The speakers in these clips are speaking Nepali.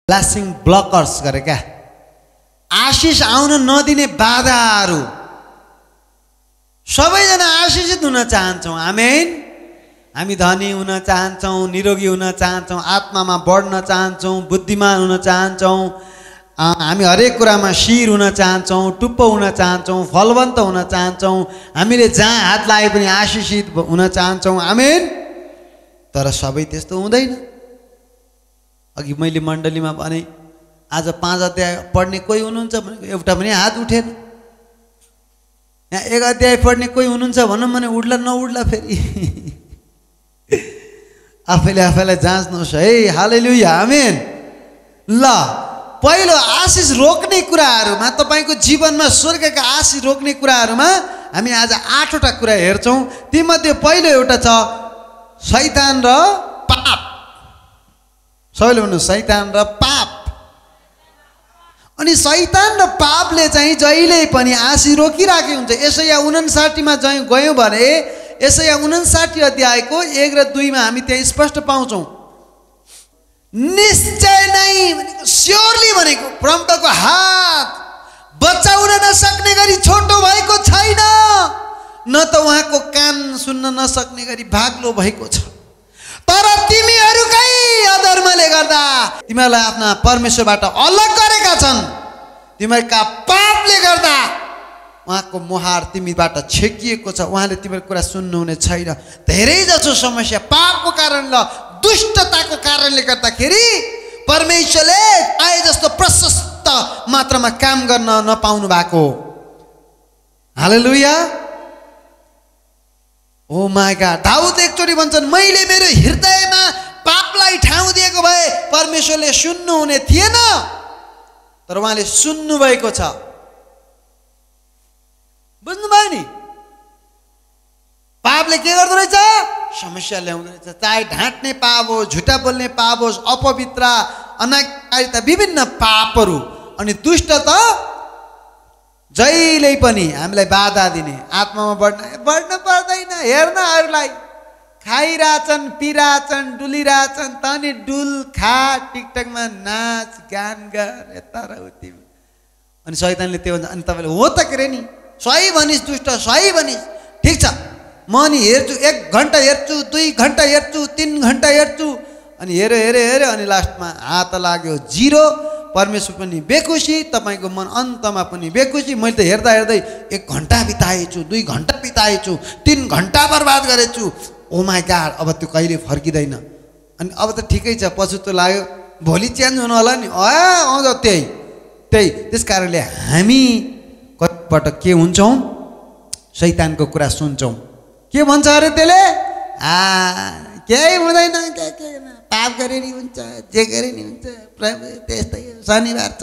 ब्लेसिङ ब्लकर्स गरे क्या, आशिष आउन नदिने बाधाहरू। सबैजना आशिषित हुन चाहन्छौँ, आमेन। हामी धनी हुन चाहन्छौँ, निरोगी हुन चाहन्छौँ, आत्मामा बढ्न चाहन्छौँ, बुद्धिमान हुन चाहन्छौँ, हामी हरेक कुरामा शिर हुन चाहन्छौँ, टुप्पो हुन चाहन्छौँ, फलवन्त हुन चाहन्छौँ, हामीले जहाँ हात लागे पनि आशिषित हुन चाहन्छौँ, आमेन। तर सबै त्यस्तो हुँदैन। अघि मैले मण्डलीमा भने आज 5 अध्याय पढ्ने कोही हुनुहुन्छ भनेको एउटा पनि हात उठेन। यहाँ 1 अध्याय पढ्ने कोही हुनुहुन्छ भनौँ भने उड्ला नउड्ला फेरि आफैले आफैलाई जाँच्नुहोस् है। हालेलुया, आमेन। ल, पहिलो आशिष रोक्ने कुराहरूमा, तपाईँको जीवनमा स्वर्गका आशिष रोक्ने कुराहरूमा हामी आज 8वटा कुरा हेर्छौँ। तीमध्ये पहिलो एउटा छ शैतान र पाप। सबैले भन्नु शैतान र पाप। अनि शैतान र पापले चाहिँ जहिले पनि आशिष रोकिराखेको हुन्छ। यसैया 59 मा गयौँ भने यसैया 59 अध्यायको 1 र 2 मा हामी त्यहाँ स्पष्ट पाउँछौँ। निश्चय नै भनेको, स्योरली भनेको, परमप्रभुको हात बचाउन नसक्ने गरी छोटो भएको छैन, न त उहाँको कान सुन्न नसक्ने गरी बाक्लो भएको छ। तर तिमीहरूकै अधर्मले गर्दा तिमीहरूलाई आफ्ना परमेश्वरबाट अलग गरेका छन्। तिमीहरूका पापले गर्दा उहाँको मुहार तिमीबाट छेकिएको छ। उहाँले तिमीहरूको कुरा सुन्नुहुने छैन। धेरै जसो समस्या पापको कारण र दुष्टताको कारणले गर्दाखेरि परमेश्वरले आए जस्तो प्रशस्त मात्रामा काम गर्न नपाउनु भएको। हालेलुया, ओ माय गॉड। दाउद एकचोटि भन्छन्, मैले मेरो हृदयमा पापलाई ठाउँ दिएको भए परमेश्वरले सुन्नुहुने थिएन, तर उहाँले सुन्नु भएको छ। बुझ्नुभयो नि? पापले के गर्दो रहेछ? समस्या ल्याउँदो रहेछ। चाहे ढाँट्ने पाप होस्, झुटा बोल्ने पाप होस्, अपवित्र, अनाकारिता, विभिन्न पापहरू। अनि दुष्ट त जहिले पनि हामीलाई बाधा दिने, आत्मामा बढ्न पर्दैन। हेर्न अरूलाई खाइरहेछन्, पिरहेछन्, डुलिरहेछन्, तनी डुल, खा, टिकटकमा नाच गान गर, यता र उति। अनि शैतानले त्यो भन्छ। अनि तपाईँले हो त के रे नि, सही भनिस् दुष्ट, सही भनिस्, ठिक छ, म नि हेर्छु, 1 घन्टा हेर्छु, 2 घन्टा हेर्छु, 3 घन्टा हेर्छु। अनि हेऱ्यो अनि लास्टमा हात लाग्यो 0। परमेश्वर पनि बेखुसी, तपाईँको मन अन्तमा पनि बेखुसी। मैले त हेर्दा हेर्दै 1 घन्टा बिताएछु, 2 घन्टा बिताएछु, 3 घन्टा बर्बाद गरेछु। ओ माई गॉड, अब त्यो कहिले फर्किँदैन। अनि अब त ठिकै छ, पछुतो लाग्यो, भोलि चेन्ज हुनु होला नि। आउँछ त्यही। त्यस कारणले हामी कतिपटक के हुन्छौँ, शैतानको कुरा सुन्छौँ। के भन्छ अरे त्यसले? केही हुँदैन, के पाप गरे नि हुन्छ, जे गरे नि हुन्छ, प्रभु त्यस्तै, शनिबार छ,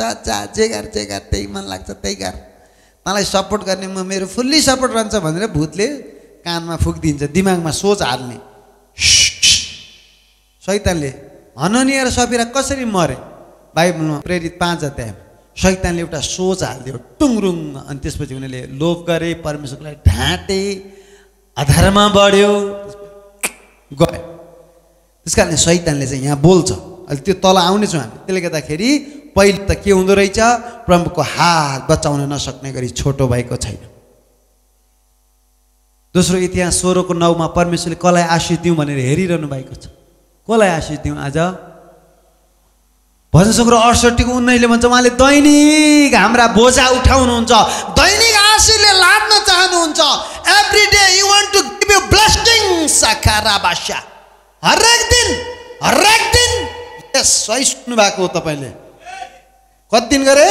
जे गर त्यही मन लाग्छ त्यही गर, मलाई सपोर्ट गर्ने, म मेरो फुल्ली सपोर्ट रहन्छ भनेर भूतले कानमा फुकिदिन्छ, दिमागमा सोच हाल्ने। शैतानले हननिया र सफीरा कसरी मरे? बाइबलमा प्रेरित 5 अध्याय शैतानले एउटा सोच हालिदियो, टुङरुङ। अनि त्यसपछि उनीहरूले लोभ गरे, परमेश्वरलाई ढाँटे, अधर्ममा बढ्यो, गयो। त्यस कारणले शैतानले चाहिँ यहाँ बोल्छ। अहिले त्यो तल आउनेछौँ हामी। त्यसले गर्दाखेरि पहिले त के हुँदो रहेछ? प्रभुको हात बचाउन नसक्ने गरी छोटो भएको छैन। दोस्रो इतिहास 16:9 मा परमेश्वरले कसलाई आशिष दिउँ भनेर हेरिरहनु भएको छ। कसलाई आशिष दिउँ आज? भजन सङ्ग्रह 68:19 भन्छ, उहाँले दैनिक हाम्रा बोझा उठाउनुहुन्छ, दैनिक आशिषले लाद्न चाहनुहुन्छ। Every day you want to give you blessings, साकाराबाशा। हरेक दिन यस, सही सुन्नु भएको हो तपाईँले। कति दिन गरे?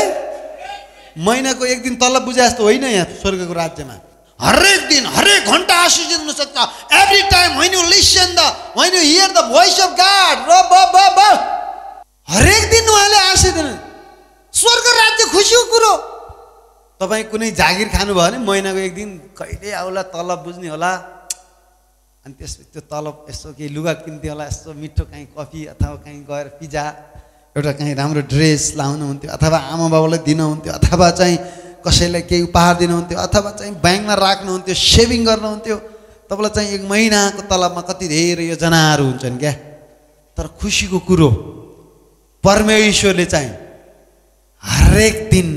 महिनाको 1 दिन तलब बुझे जस्तो होइन यहाँ स्वर्गको राज्यमा। हरेक दिन, हरेक घन्टा आशिष हुन सक्छ। Every time when you listen the, when you hear the voice of God, हरेक दिन उहाँले आशिष दिनु। स्वर्ग राज्य खुसीको कुरो। तपाईँ कुनै जागिर खानुभयो भने महिनाको 1 दिन कहिले आउला तलब बुझ्ने होला। अनि त्यसपछि त्यो तलब यसो केही लुगा किन्थ्यो होला, यस्तो मिठो काहीँ कफी अथवा काहीँ गएर पिज्जा, एउटा काहीँ राम्रो ड्रेस लाउनुहुन्थ्यो, अथवा आमा बाबालाई दिनुहुन्थ्यो, अथवा चाहिँ कसैलाई केही उपहार दिनुहुन्थ्यो, अथवा चाहिँ ब्याङ्कमा राख्नुहुन्थ्यो, सेभिङ गर्नुहुन्थ्यो। तपाईँलाई चाहिँ 1 महिनाको तलबमा कति धेरै योजनाहरू हुन्छन् क्या। तर खुसीको कुरो परमेश्वरले चाहिँ हरेक दिन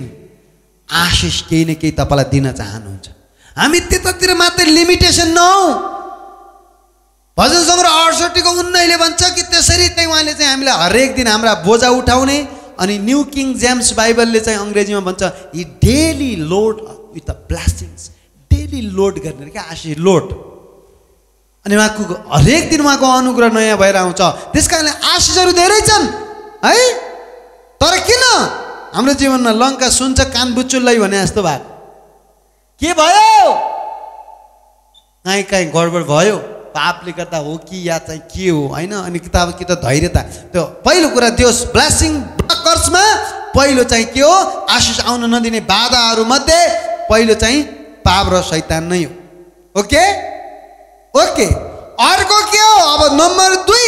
आशिष केही न केही तपाईलाई दिन चाहनुहुन्छ। हामी त्यतातिर मात्रै लिमिटेसन नहौ। भजन सङ्ग्रह 68 को 19 भन्छ कि त्यसरी चाहिँ उहाँले चाहिँ हामीलाई हरेक दिन हाम्रा बोझा उठाउने। अनि न्यू किङ जेम्स बाइबलले चाहिँ अङ्ग्रेजीमा भन्छ he daily load with the blessings. Daily load गर्ने क्या, आशिष लोड। अनि उहाँको हरेक दिन उहाँको अनुग्रह नयाँ भएर आउँछ। त्यस कारणले आशिषहरू धेरै छन् है। तर किन हाम्रो जीवनमा लङ्का सुन्छ कान बुचुल्लै भने जस्तो भएको? के भयो? कहीँ गडबड भयो, पापले गर्दा हो कि या चाहिँ के हो होइन। अनि किताब कि त धैर्यता, त्यो पहिलो कुरा त्यो ब्लेसिङ ब्लकर्समा पहिलो चाहिँ के हो? आशिष आउन नदिने बाधाहरू मध्ये पहिलो चाहिँ पाप र शैतान नै हो। Okay okay. अर्को के हो? अब नम्बर 2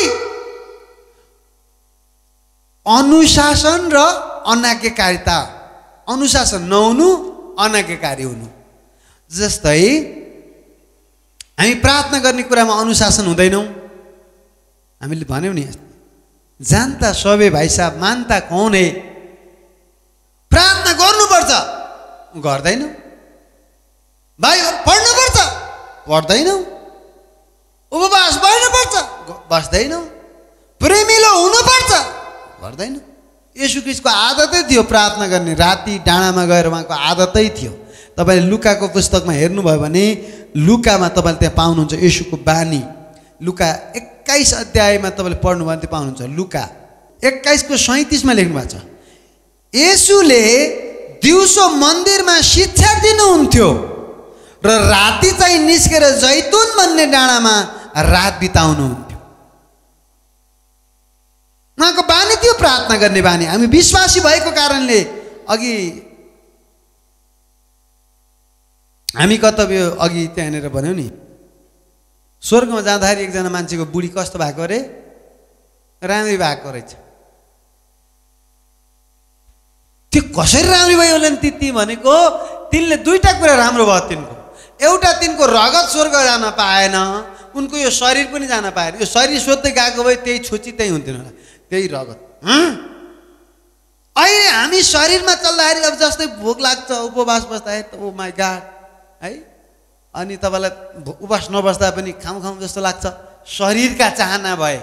अनुशासन र अनाज्ञाकारिता। अनुशासन नहुनु, अनाज्ञाकारी हुनु। जस्तै हामी प्रार्थना गर्ने कुरामा अनुशासन हुँदैनौँ। हामीले भन्यौँ नि जानता सबे भाइ साहब मान्ता कौन है। प्रार्थना गर्नुपर्छ, गर्दैनौँ। भाइहरू पढ्नुपर्छ, पढ्दैनौँ। उपवास बस्नुपर्छ, बस्दैनौँ। प्रेमिलो हुनुपर्छ, गर्दैनौँ। येशू ख्रीष्टको आदतै थियो प्रार्थना गर्ने। राति डाँडामा गएर उहाँको आदतै थियो। तपाईँले लुकाको पुस्तकमा हेर्नुभयो भने लुकामा तपाईँले त्यहाँ पाउनुहुन्छ येशूको बानी। लुका 21 अध्यायमा तपाईँले पढ्नुभयो भने त्यो पाउनुहुन्छ। लुका 21 को 37 लेख्नु भएको छ येशूले दिउँसो मन्दिरमा शिक्षा दिनुहुन्थ्यो र राति चाहिँ निस्केर जैतुन भन्ने डाँडामा रात बिताउनुहुन्थ्यो। उहाँको बानी थियो प्रार्थना गर्ने बानी। हामी विश्वासी भएको कारणले अघि हामी कर्तव्य अघि त्यहाँनिर भन्यौँ नि, स्वर्गमा जाँदाखेरि एकजना मान्छेको बुढी कस्तो भएको अरे? राम्री भएको रहेछ। त्यो कसरी राम्री भयो होला नि? ती भनेको तिनले दुईटा कुरा राम्रो भयो तिनको। एउटा तिनको रगत स्वर्ग जान पाएन, उनको यो शरीर पनि जान पाएन। यो शरीर सोध्दै गएको भए त्यही छुची त्यही हुन्थेन होला, त्यही रगत। अहिले हामी शरीरमा चल्दाखेरि अब जस्तै भोक लाग्छ उपवास बस्दाखेरि, ओ माई गॉड है। अनि तपाईँलाई उपवास नबस्दा पनि खाम जस्तो लाग्छ। शरीरका चाहना भए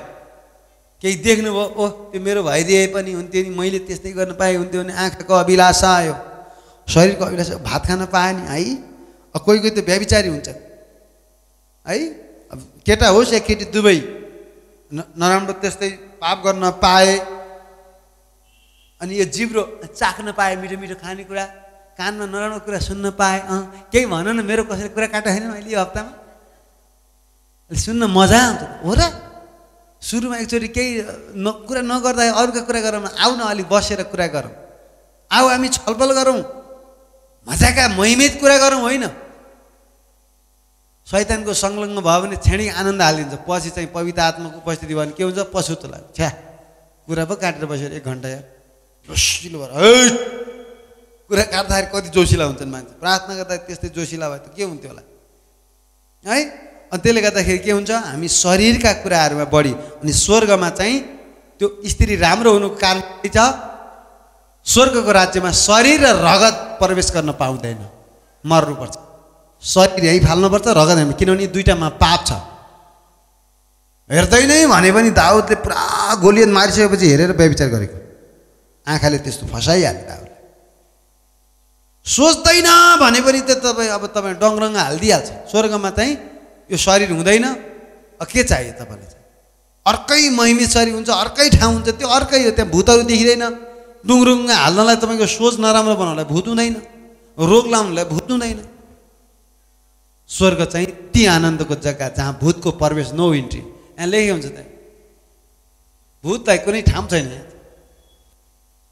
केही देख्नुभयो, ओह त्यो मेरो भइदिए पनि हुन्थ्यो नि, मैले त्यस्तै गर्न पाएँ हुन्थ्यो नि। आँखाको अभिलाषा आयो, शरीरको अभिलाषा। भात खान पाएँ नि है। कोही कोही त व्यभिचारी हुन्छ है। अब केटा होस् या केटी दुवै नराम्रो त्यस्तै पाप गर्न पाए। अनि यो जिब्रो चाख्न पाए, मिठो मिठो खानेकुरा। कानमा नराम्रो कुरा सुन्न पाए। केही भन न, मेरो कसैले कुरा काटेको छैन अहिले यो हप्तामा, सुन्न मजा आउँछ हो र। सुरुमा एकचोटि केही कुरा नगर्दा अरूका कुरा गरौँ न, आऊ न अलिक बसेर कुरा गरौँ, आऊ हामी छलफल गरौँ, मजाका महिमित कुरा गरौँ होइन। शैतानको संलग्न भयो भने छेडी आनन्द हालिदिन्छ। पछि चाहिँ पवित्र आत्माको उपस्थिति भयो भने के हुन्छ? पछुतो लाग्छ। छ्या कुरा पो काटेर बसेर 1 घन्टा यार जोसिलो भएर कुरा काट्दाखेरि कति जोसिला हुन्छन् मान्छे। प्रार्थना गर्दा त्यस्तै जोसिला भए त के हुन्थ्यो होला है। अनि त्यसले गर्दाखेरि के हुन्छ? हामी शरीरका कुराहरूमा बढी। अनि स्वर्गमा चाहिँ त्यो स्त्री राम्रो हुनुको कारण के छ? स्वर्गको राज्यमा शरीर र रगत प्रवेश गर्न पाउँदैन, मर्नुपर्छ। शरीर यही फाल्नुपर्छ, रगत हामी, किनभने दुईटामा पाप छ। हेर्दै नै भने पनि दाउदले पुरा गोलियत मारिसकेपछि हेरेर व्यभिचार गरेको। आँखाले त्यस्तो फसाइहाल्यो दाउदले। सोच्दैन भने पनि त तपाईँ अब तपाईँ डङरङ हालिदिइहाल्छ। स्वर्गमा चाहिँ यो शरीर हुँदैन, के चाहियो तपाईँलाई? चाहिँ अर्कै महिमित शरीर हुन्छ, अर्कै ठाउँ हुन्छ, त्यो अर्कै हो। त्यहाँ भूतहरू देखिँदैन। डुङरुङ हाल्नलाई तपाईँको सोच नराम्रो बनाउनलाई भूत हुँदैन, रोग लाउनलाई भूत हुँदैन। स्वर्ग चाहिँ ती आनन्दको जग्गा जहाँ भूतको प्रवेश, नो इन्ट्री। यहाँ लेखेको हुन्छ त्यहाँ भूतलाई कुनै ठाउँ छैन।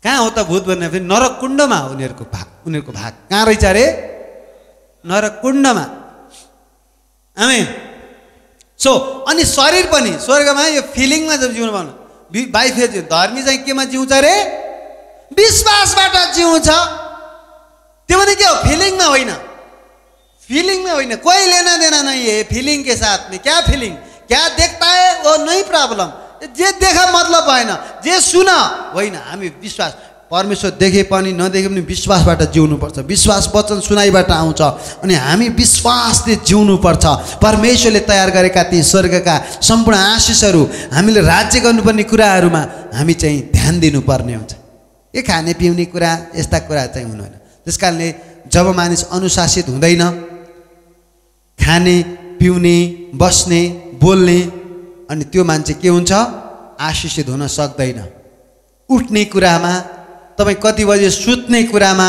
कहाँ हो त भूत भन्ने? फेरि नरकुण्डमा हो उनीहरूको भाग। उनीहरूको भाग कहाँ रहेछ अरे? नरकुण्डमा। आमेन। सो अनि शरीर पनि स्वर्गमा यो फिलिङमा जब जिउनु पाउनु, बाई फेज धर्मी चाहिँ केमा जिउँछ अरे? विश्वासबाट जिउँछ। त्यो भने के हो? फिलिङमा होइन, फीलिंग में होई ना, कोई लेना देना नहीं है फीलिंग के साथ में। क्या फीलिंग? क्या देखता है वो नहीं प्रॉब्लम, जे देखा मतलब भएन, जे सुन होइन। हामी विश्वास, परमेश्वर देखे पनि नदेखे पनि विश्वासबाट जिउनुपर्छ। विश्वास वचन सुनाइबाट आउँछ अनि हामी विश्वासले जिउनुपर्छ। परमेश्वरले तयार गरेका ती स्वर्गका सम्पूर्ण आशिषहरू, हामीले राज्य गर्नुपर्ने कुराहरूमा हामी चाहिँ ध्यान दिनुपर्ने हुन्छ। यो खाने पिउने कुरा यस्ता कुरा चाहिँ हुनुहुन्न। त्यस कारणले जब मानिस अनुशासित हुँदैन, खाने पिउने बस्ने बोल्ने, अनि त्यो मान्छे के हुन्छ, आशिषित हुन सक्दैन। उठ्ने कुरामा, तपाईँ कति बजे सुत्ने कुरामा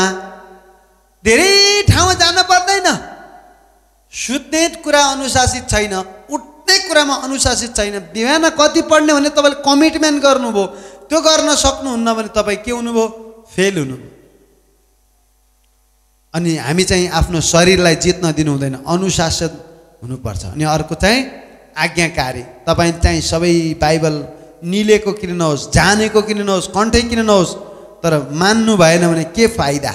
धेरै ठाउँमा जान पर्दैन। सुत्ने कुरा अनुशासित छैन, उठ्ने कुरामा अनुशासित छैन। बिहान कति पढ्ने भने तपाईँले कमिटमेन्ट गर्नुभयो, त्यो गर्न सक्नुहुन्न भने तपाईँ के हुनुभयो, फेल हुनुभयो। अनि हामी चाहिँ आफ्नो शरीरलाई जित्न दिनु हुँदैन, अनुशासन हुनुपर्छ। अनि अर्को चाहिँ आज्ञाकारी। तपाईँ चाहिँ सबै बाइबल निलेको किन नहोस्, जानेको किन नहोस्, कण्ठै किन नहोस्, तर मान्नु भएन भने के फाइदा।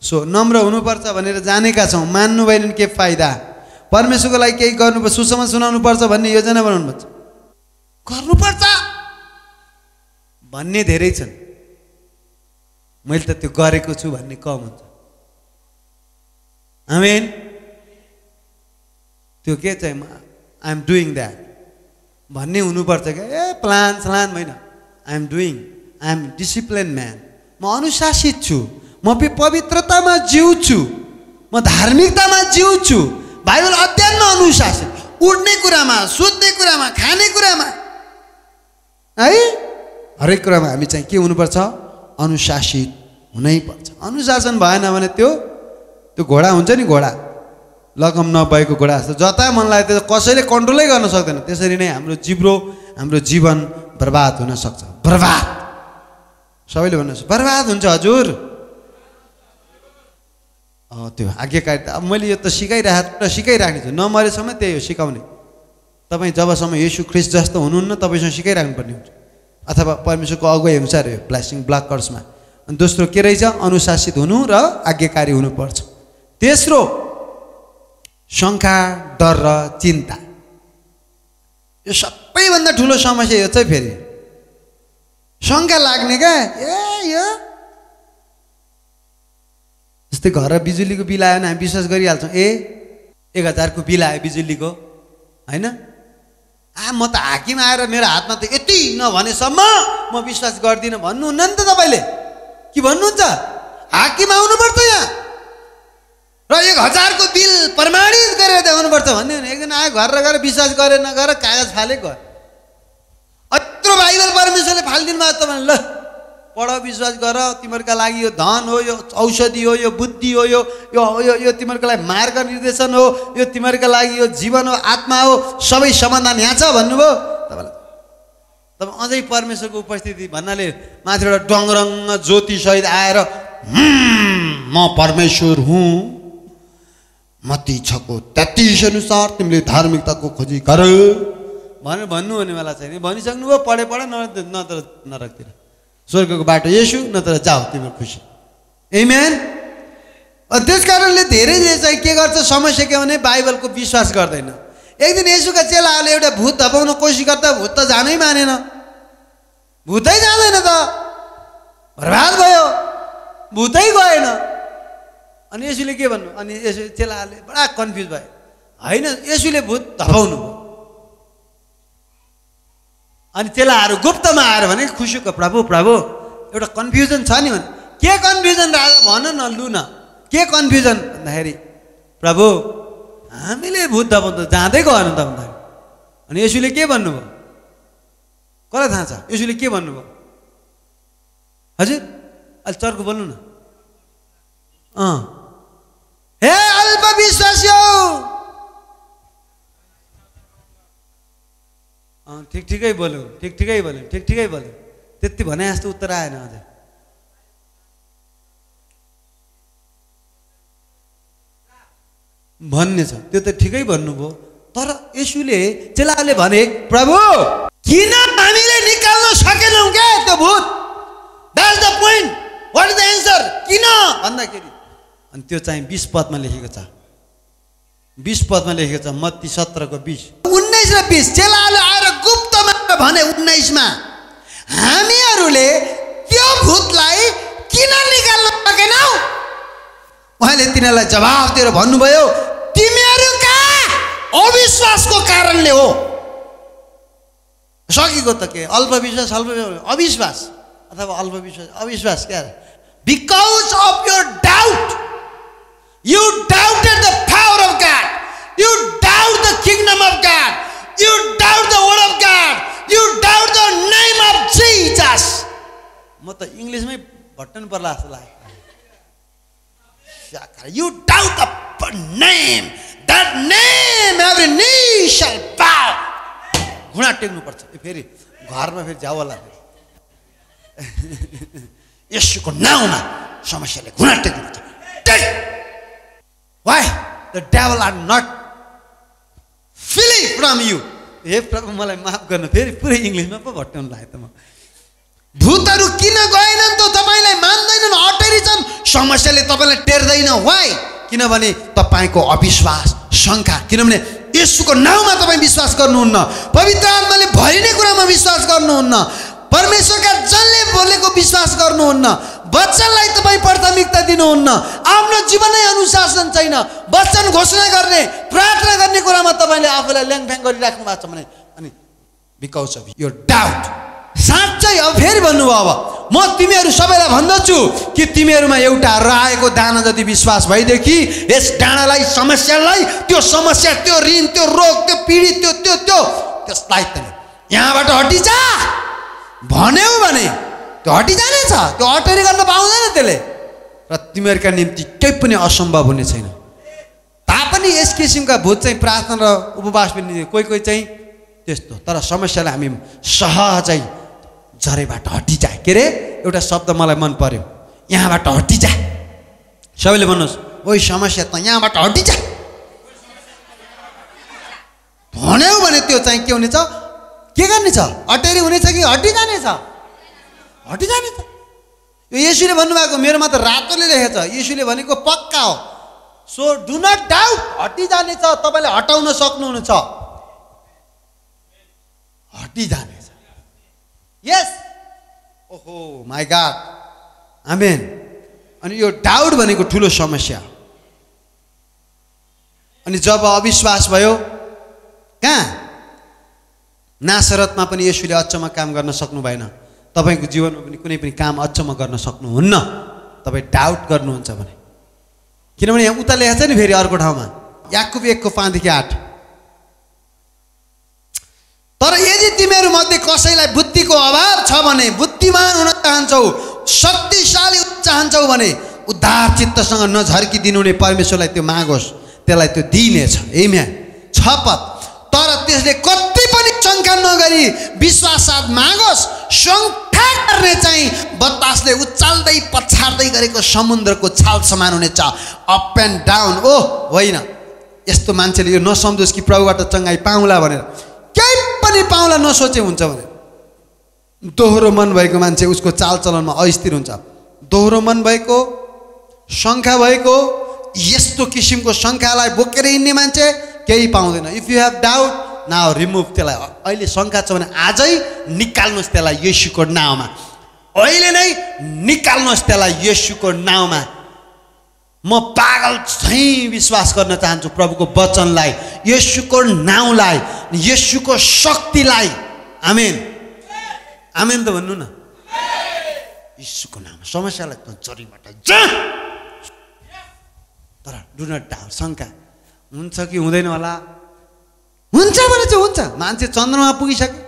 सो नम्र हुनुपर्छ भनेर जानेका छौँ, मान्नु भएन भने के फाइदा। परमेश्वरको लागि केही गर्नुपर्छ, सुसमाचार सुनाउनुपर्छ भन्ने योजना बनाउनुपर्छ, गर्नुपर्छ भन्ने धेरै छन्। मैले त त्यो गरेको छु भन्ने कम हुन्छ। आमेन। त्यो के चाहिँ आई एम डुइङ द्याट भन्ने हुनुपर्छ क्या। ए प्लान स्लान होइन, I am doing, I am discipline man. म अनुशासित छु, म पवित्रतामा जिउँछु, म धार्मिकतामा जिउँछु। बाइबल अध्ययनमा अनुशासित, उड्ने कुरामा, सुत्ने कुरामा, खाने कुरामा, है हरेक कुरामा हामी चाहिँ के हुनुपर्छ, अनुशासित हुनै पर्छ। अनुशासन भएन भने त्यो घोडा हुन्छ नि, घोडा लगम नभएको घोडा जस्तो जता मन लाग्यो त्यो कसैले कन्ट्रोलै गर्न सक्दैन। त्यसरी नै हाम्रो जिब्रो, हाम्रो जीवन बर्बाद हुन सक्छ। बर्बाद, सबैले भन्नुहोस् बर्बाद हुन्छ हजुर। त्यो आज्ञाकारिता, अब मैले यो त सिकाइराख्ने छु, नमरेसम्म त्यही हो सिकाउने। तपाईँ जबसम्म येशू ख्रीष्ट जस्तो हुनुहुन्न तपाईँसँग सिकाइराख्नुपर्ने हुन्छ, अथवा परमेश्वरको अगुवाई अनुसार हो ब्लेसिङ ब्लक कर्समा। अनि दोस्रो के रहेछ, अनुशासित हुनु र आज्ञाकारी हुनुपर्छ। तेस्रो शङ्का, डर र चिन्ता। यो सबैभन्दा ठुलो समस्या यो चाहिँ फेरि शङ्का लाग्ने क्या। यो जस्तै घर बिजुलीको बिल आयो भने हामी विश्वास गरिहाल्छौँ, 1000 को बिल आयो बिजुलीको, होइन। म त हाकिम आएर मेरो हातमा त यति नभनेसम्म म विश्वास गर्दिनँ भन्नुहुन्न नि त तपाईँले। के भन्नुहुन्छ, हाकिम आउनुपर्छ यहाँ र 1000 को बिल प्रमाणित गरेर देखाउनुपर्छ भन्ने भने एकदिन आयो, घर र गएर विश्वास गरे नगर कागज फाले गयो। यत्रो बाइबल परमेश्वरले फालिदिनु भयो तपाईँले, ल पढ, विश्वास गर, तिमीहरूका लागि यो धन हो, यो औषधि हो, यो बुद्धि हो, यो यो यो तिमीहरूका लागि मार्ग निर्देशन हो, यो तिमीहरूका लागि यो जीवन हो, आत्मा हो, सबै समाधान यहाँ छ भन्नुभयो तपाईँलाई। तपाईँ अझै परमेश्वरको उपस्थिति भन्नाले माथिबाट डङरङ्ग ज्योति सहित आएर म परमेश्वर हुँ, मत्ती 6 को 33 अनुसार तिमीले धार्मिकताको खोजी गर भनेर भन्नु हुनेवाला छैन। भनिसक्नुभयो, पढे नत्र नरकतिर, स्वर्गको बाटो येशू, नत्र जाऊ तिम्रो खुसी। आमेन। त्यस कारणले धेरैले चाहिँ के गर्छ, समस्या के भने बाइबलको विश्वास गर्दैन। एक दिन येशूका चेलाहरूले एउटा भूत धपाउन कोसिस गर्दा भूत त जानै मानेन, भूतै जाँदैन त, बर्बाद भयो, भूतै गएन। अनि येशूले के भन्नु, अनि यसो चेलाहरूले बडा कन्फ्युज भयो। होइन, येशूले भूत धपाउनु भयो। अनि चेलाहरू गुप्तमा आएर भने खुसीको प्रभु प्रभु एउटा कन्फ्युजन छ नि भने। के कन्फ्युजन राजा भन न, लु न के कन्फ्युजन भन्दाखेरि, प्रभु हामीले भूत धपाउनु त जाँदै गएन त भन्दाखेरि। अनि येशूले के भन्नुभयो, कसलाई थाहा छ येशूले के भन्नुभयो? हजुर अलि चर्को बोल्नु न। हे अल्पविश्वासी, ठिकै बोल्यो, ठिकै बोल्यो, त्यति भने जस्तो उत्तर आएन अझै। भन्ने छ त्यो त ठिकै भन्नुभयो, तर येशूले चेलाले भने प्रभु किन हामीले निकाल्न सकेनौँ क्या त्यो भूत? That's the point, what is the answer? किन भन्दाखेरि अनि त्यो चाहिँ 20 पदमा लेखेको छ। 20 पदमा लेखेको छ, मत्ती 17 को 20, 19 र 20। चेलाले आएर गुप्तमा भने 19 मा, हामीहरूले त्यो भूतलाई किन निकाल्न सकेनौ? उहाँले तिनीहरूलाई जवाफ दिएर भन्नुभयो, तिमीहरूका अविश्वासको कारणले हो। सकिएको त के? अल्पविश्वास, अविश्वास अथवा अल्पविश्वास, अविश्वास क्या? Because of your doubt, you doubted the power of God, you doubt the kingdom of God, you doubt the word of God, you doubt the name of Jesus. म त इंग्लिशमै भट्टन पर्ला जस्तो लाग्यो। You doubt the name, that name every knee shall bow. घुँडा टेक्नु पर्छ। फेरि घरमा फेरि जाऊ होला। येशूको नाममा समस्याले घुँडा टेक्नु पर्छ। Take. Why? The devil are not fleeing from you. हे प्रभु मलाई माफ गर्नु। फेरि पुरै इंग्लिशमा पो भट्टाउन लाग्यो त म। भूतहरू किन गएनन् त तपाईलाई मान्दैनन्, अटेरी छन्, समस्याले तपाईलाई टेर्दैन। वाइ? किनभने तपाईको अविश्वास, शंका। किनभने येशूको नाममा तपाई विश्वास गर्नुहुन्न, पवित्र आत्माले भरिने कुरामा विश्वास गर्नुहुन्न, परमेश्वरका जनले बोलेको विश्वास गर्नुहुन्न, वचनलाई तपाई प्राथमिकता दिनुहुन्न, आफ्नो जीवनै अनुशासन छैन, वचन घोषणा गर्ने, प्रार्थना गर्ने कुरामा तपाईले आफूलाई ल्याङफ्याङ गरिराख्नु भएको छ भने, अनि बिकज अफ योर डाउट। साँच्चै अब फेरि भन्नुभयो, अब म तिमीहरू सबैलाई भन्दछु कि तिमीहरूमा एउटा राएको दाना जति विश्वास भइदेखि यस डाँडालाई, समस्यालाई, त्यो समस्या, त्यो ऋण, त्यो रोग, त्यो पीडा, त्यसलाई त यहाँबाट हटिजा भन्यौ भने त्यो हटिजानेछ। त्यो अटेरी गर्न पाउँदैन त्यसले, र तिमीहरूका निम्ति केही पनि असम्भव हुने छैन। तापनि यस किसिमका भूत चाहिँ प्रार्थना र उपवास पनि कोही चाहिँ त्यस्तो, तर समस्यालाई हामी सहजै झरेबाट हटिजा। के रे? एउटा शब्द मलाई मन पर्यो, यहाँबाट हटिजा। सबैले भन्नुहोस्, ओइ समस्या त यहाँबाट हटिजा भन्यौ भने त्यो चाहिँ के हुनेछ? के गर्ने छ? अटेरी हुनेछ कि हटिजानेछ? हटिजानेछ। यो येशूले भन्नुभएको, मेरोमा त रातोले लेखेको छ, येशूले भनेको पक्का हो। सो डु नट डाउट, हटिजानेछ। तपाईले हटाउन सक्नुहुनेछ, हटिजानेछ। यस, ओहो माई गॉड, आमेन। अनि यो डाउट भनेको ठुलो समस्या। अनि जब अविश्वास भयो, कहाँ? नासरतमा पनि येशूले अचम्म काम गर्न सक्नु भएन। तपाईको जीवनमा पनि कुनै पनि काम अचम्म गर्न सक्नुहुन्न तपाई डाउट गर्नुहुन्छ भने। किनभने यहाँ उता लेखेको छ नि फेरि अर्को ठाउँमा, याकुब 1:5 देखि 8, तर यदि तिमीहरू मध्ये कसैलाई बुद्धिको अभाव छ भने, बुद्धिमान हुन चाहन्छौ, शक्तिशाली हुन चाहन्छौ भने उद्धार चित्तसँग नझर्किदिनु हुने परमेश्वरलाई त्यो मागोस्, त्यसलाई त्यो दिइनेछ। आमेन। 6 पद, तर त्यसले कति पनि शंका नगरी विश्वाससाथ मागोस्। शंका गर्ने चाहिँ बतासले उचाल्दै पछार्दै गरेको समुद्रको छाल समान हुनेछ। Up and down. ओ होइन, यस्तो मान्छेले यो नसम्झोस् कि प्रभुबाट चंगाई पाउला भनेर। केही पनि पाउला नसोचे हुन्छ भने। दोहोरो मन भएको मान्छे उसको चालचलनमा अस्थिर हुन्छ। दोहोरो मन भएको, शंका भएको, यस्तो किसिमको शंकालाई बोकेर हिँड्ने मान्छे केही पाउँदैन। If you have doubt, now remove त्यसलाई। अहिले शंका छ भने आजै निकाल्नुहोस् त्यसलाई येशूको नाममा। अहिले नै निकाल्नुहोस् त्यसलाई येशूको नाममा। म पागल चाहिँ विश्वास गर्न चाहन्छु प्रभुको वचनलाई, येशूको नामलाई, येशूको शक्तिलाई। आमेन। आमेन त भन्नु न। येशूको नाममा समस्यालाई त जरीबाट जा। तर डु नट डाउट। शंका हुन्छ कि हुँदैन होला? हुन्छ भने चाहिँ हुन्छ। मान्छे चन्द्रमा पुगिसक्यो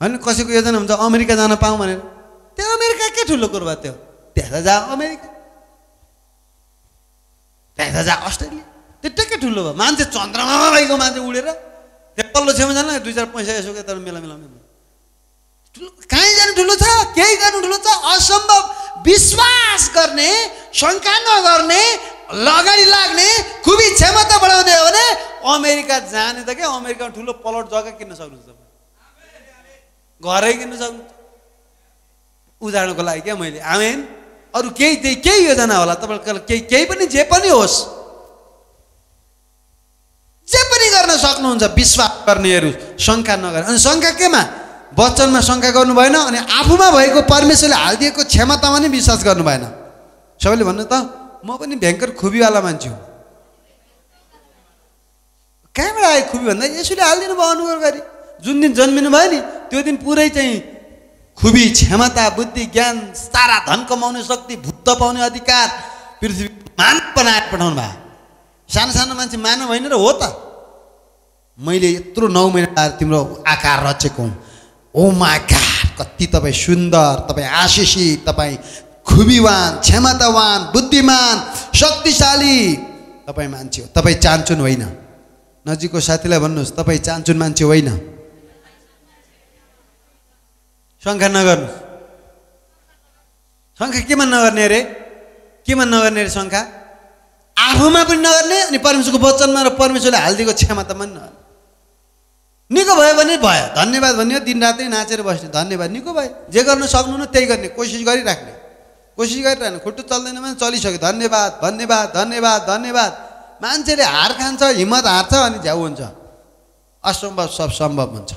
हैन? कसैको योजना हुन्छ अमेरिका जान पाऊँ भनेर। त्यो अमेरिका के ठुलो कुरो भयो? त्यो त्यहाँ जा अमेरिका, त्यहाँ जा अस्ट्रेलिया, त्यो के ठुलो भयो? मान्छे चन्द्रमामा भएको मान्छे उडेर त्यहाँ पल्लो छेउमा जान 2-4 पैसा यसो के तर मेला मिलाउने कहीँ जानु ठुलो छ? केही गर्नु ठुलो छ? असम्भव। विश्वास गर्ने, शंका नगर्ने, अगाडि लाग्ने, खुबी क्षमता बढाउने हो भने अमेरिका जाने त के? अमेरिकामा ठुलो प्लट जग्गा किन्न सक्नुहुन्छ, घरै किन्न सक्नुहुन्छ। उदाहरणको लागि क्या मैले। आमेन। अरू केही योजना होला तपाईको, केही पनि जे पनि होस्, जे पनि गर्न सक्नुहुन्छ विश्वास गर्नेहरू शङ्का नगर्नु। अनि शङ्का केमा? वचनमा शङ्का गर्नु भएन, अनि आफूमा भएको परमेश्वरले हालिदिएको क्षमतामा नि विश्वास गर्नु भएन। सबैले भन्नु त म पनि भयङ्कर खुबीवाला मान्छे हुँ। कहाँबाट आयो खुबी भन्दा यसोले हालिदिनु भयो अनुग्रह गरी। जुन दिन जन्मिनु भयो नि त्यो दिन पुरै चाहिँ खुबी, क्षमता, बुद्धि, ज्ञान, सारा धन कमाउने शक्ति, भूत पाउने अधिकार, पृथ्वी मानव बनाएर पठाउनु भयो। सानो सानो मान्छे मानव होइन र हो त? मैले यत्रो 9 महिना बाद तिम्रो आकार रचेको हुँ। ओ माय गॉड, कति तपाईँ सुन्दर, तपाईँ आशिषित, तपाईँ खुबीवान, क्षमतावान, बुद्धिमान, शक्तिशाली तपाईँ मान्छे हो। तपाईँ चान्चुन होइन। नजिकको साथीलाई भन्नुहोस् तपाईँ चान्चुन मान्छे होइन। शङ्का नगर्नुहोस्। शङ्का केमा नगर्ने रे? केमा नगर्ने रे शङ्का? आफूमा पनि नगर्ने, अनि परमेश्वरको वचनमा र परमेश्वरले हालिदिएको क्षमतामा पनि नगर्ने। निको भयो भने भयो, धन्यवाद भन्यो, दिनरातै नाचेर बस्ने, धन्यवाद, निको भयो। जे गर्न सक्नुहुन्न त्यही गर्ने, कोसिस गरिराख्ने, कोसिस गरिरहने। खुट्टो चल्दैन भने चलिसक्यो, धन्यवाद धन्यवाद धन्यवाद धन्यवाद। मान्छेले हार खान्छ, हिम्मत हार्छ, अनि झ्याउ हुन्छ। असम्भव सब सम्भव हुन्छ,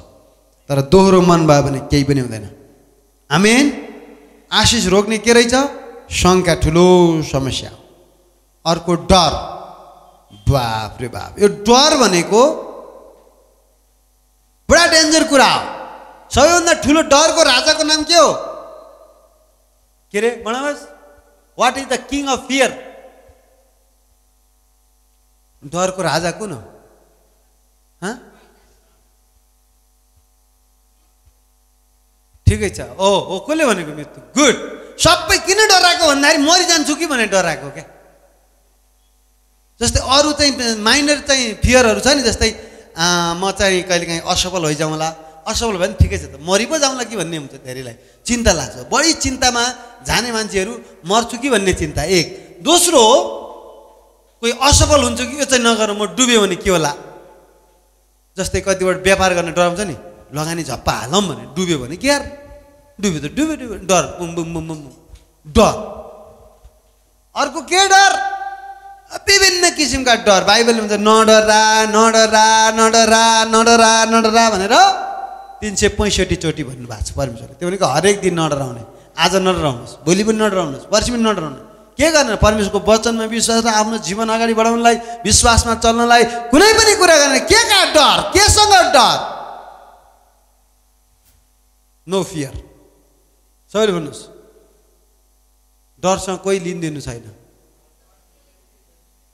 तर दोहोरो मन भयो भने केही पनि हुँदैन। आमेन। आशिष रोक्ने के रहेछ? शङ्का ठुलो समस्या हो। अर्को डर। बाप रे बाप, यो डर भनेको बडा डेन्जर कुरा हो। सबैभन्दा ठुलो डरको राजाको नाम के हो? के रे भन्नुहोस्? What is the king of fear? डरको राजा कुन हो? ठिकै छ। ओ कसले भनेको मृत्यु? गुड। सबै किन डराएको भन्दाखेरि मरिजान्छु कि भनेर डराएको क्या। जस्तै अरू चाहिँ माइनर चाहिँ फियरहरू छ नि, जस्तै म चाहिँ कहिलेकाहीँ असफल होइजाउँला, असफल भयो भने ठिकै छ त, मरि पो जाउँला कि भन्ने हुन्छ। धेरैलाई चिन्ता लाग्छ। बढी चिन्तामा जाने मान्छेहरू मर्छु कि भन्ने चिन्ता एक। दोस्रो, कोही असफल हुन्छ कि यो चाहिँ नगर, म डुब्यो भने के होला। जस्तै कतिवटा व्यापार गर्ने डराउँछ नि, लगानी झप्पा हालौँ भने डुब्यो भने के यार, डुब्यो त डुब्यो डुब्यो, डर, बुम बुम बुम बुम डर। अर्को के डर? विभिन्न किसिमका डर। बाइबलले भन्छ नडरा नडरा नडरा नडरा नडरा भनेर 365 चोटि भन्नुभएको छ परमेश्वरले। त्यो भनेको हरेक दिन नडराउने। आज नडराउनुहोस्, भोलि पनि नडराउनुहोस्, पर्सि पनि नडराउनु। के गर्ने? परमेश्वरको वचनमा विश्वास र आफ्नो जीवन अगाडि बढाउनलाई, विश्वासमा चल्नलाई कुनै पनि कुरा गर्ने। के का डर? केसँग डर? No fear. सबैले भन्नुहोस्, डरसँग कोही लिनदिनु छैन।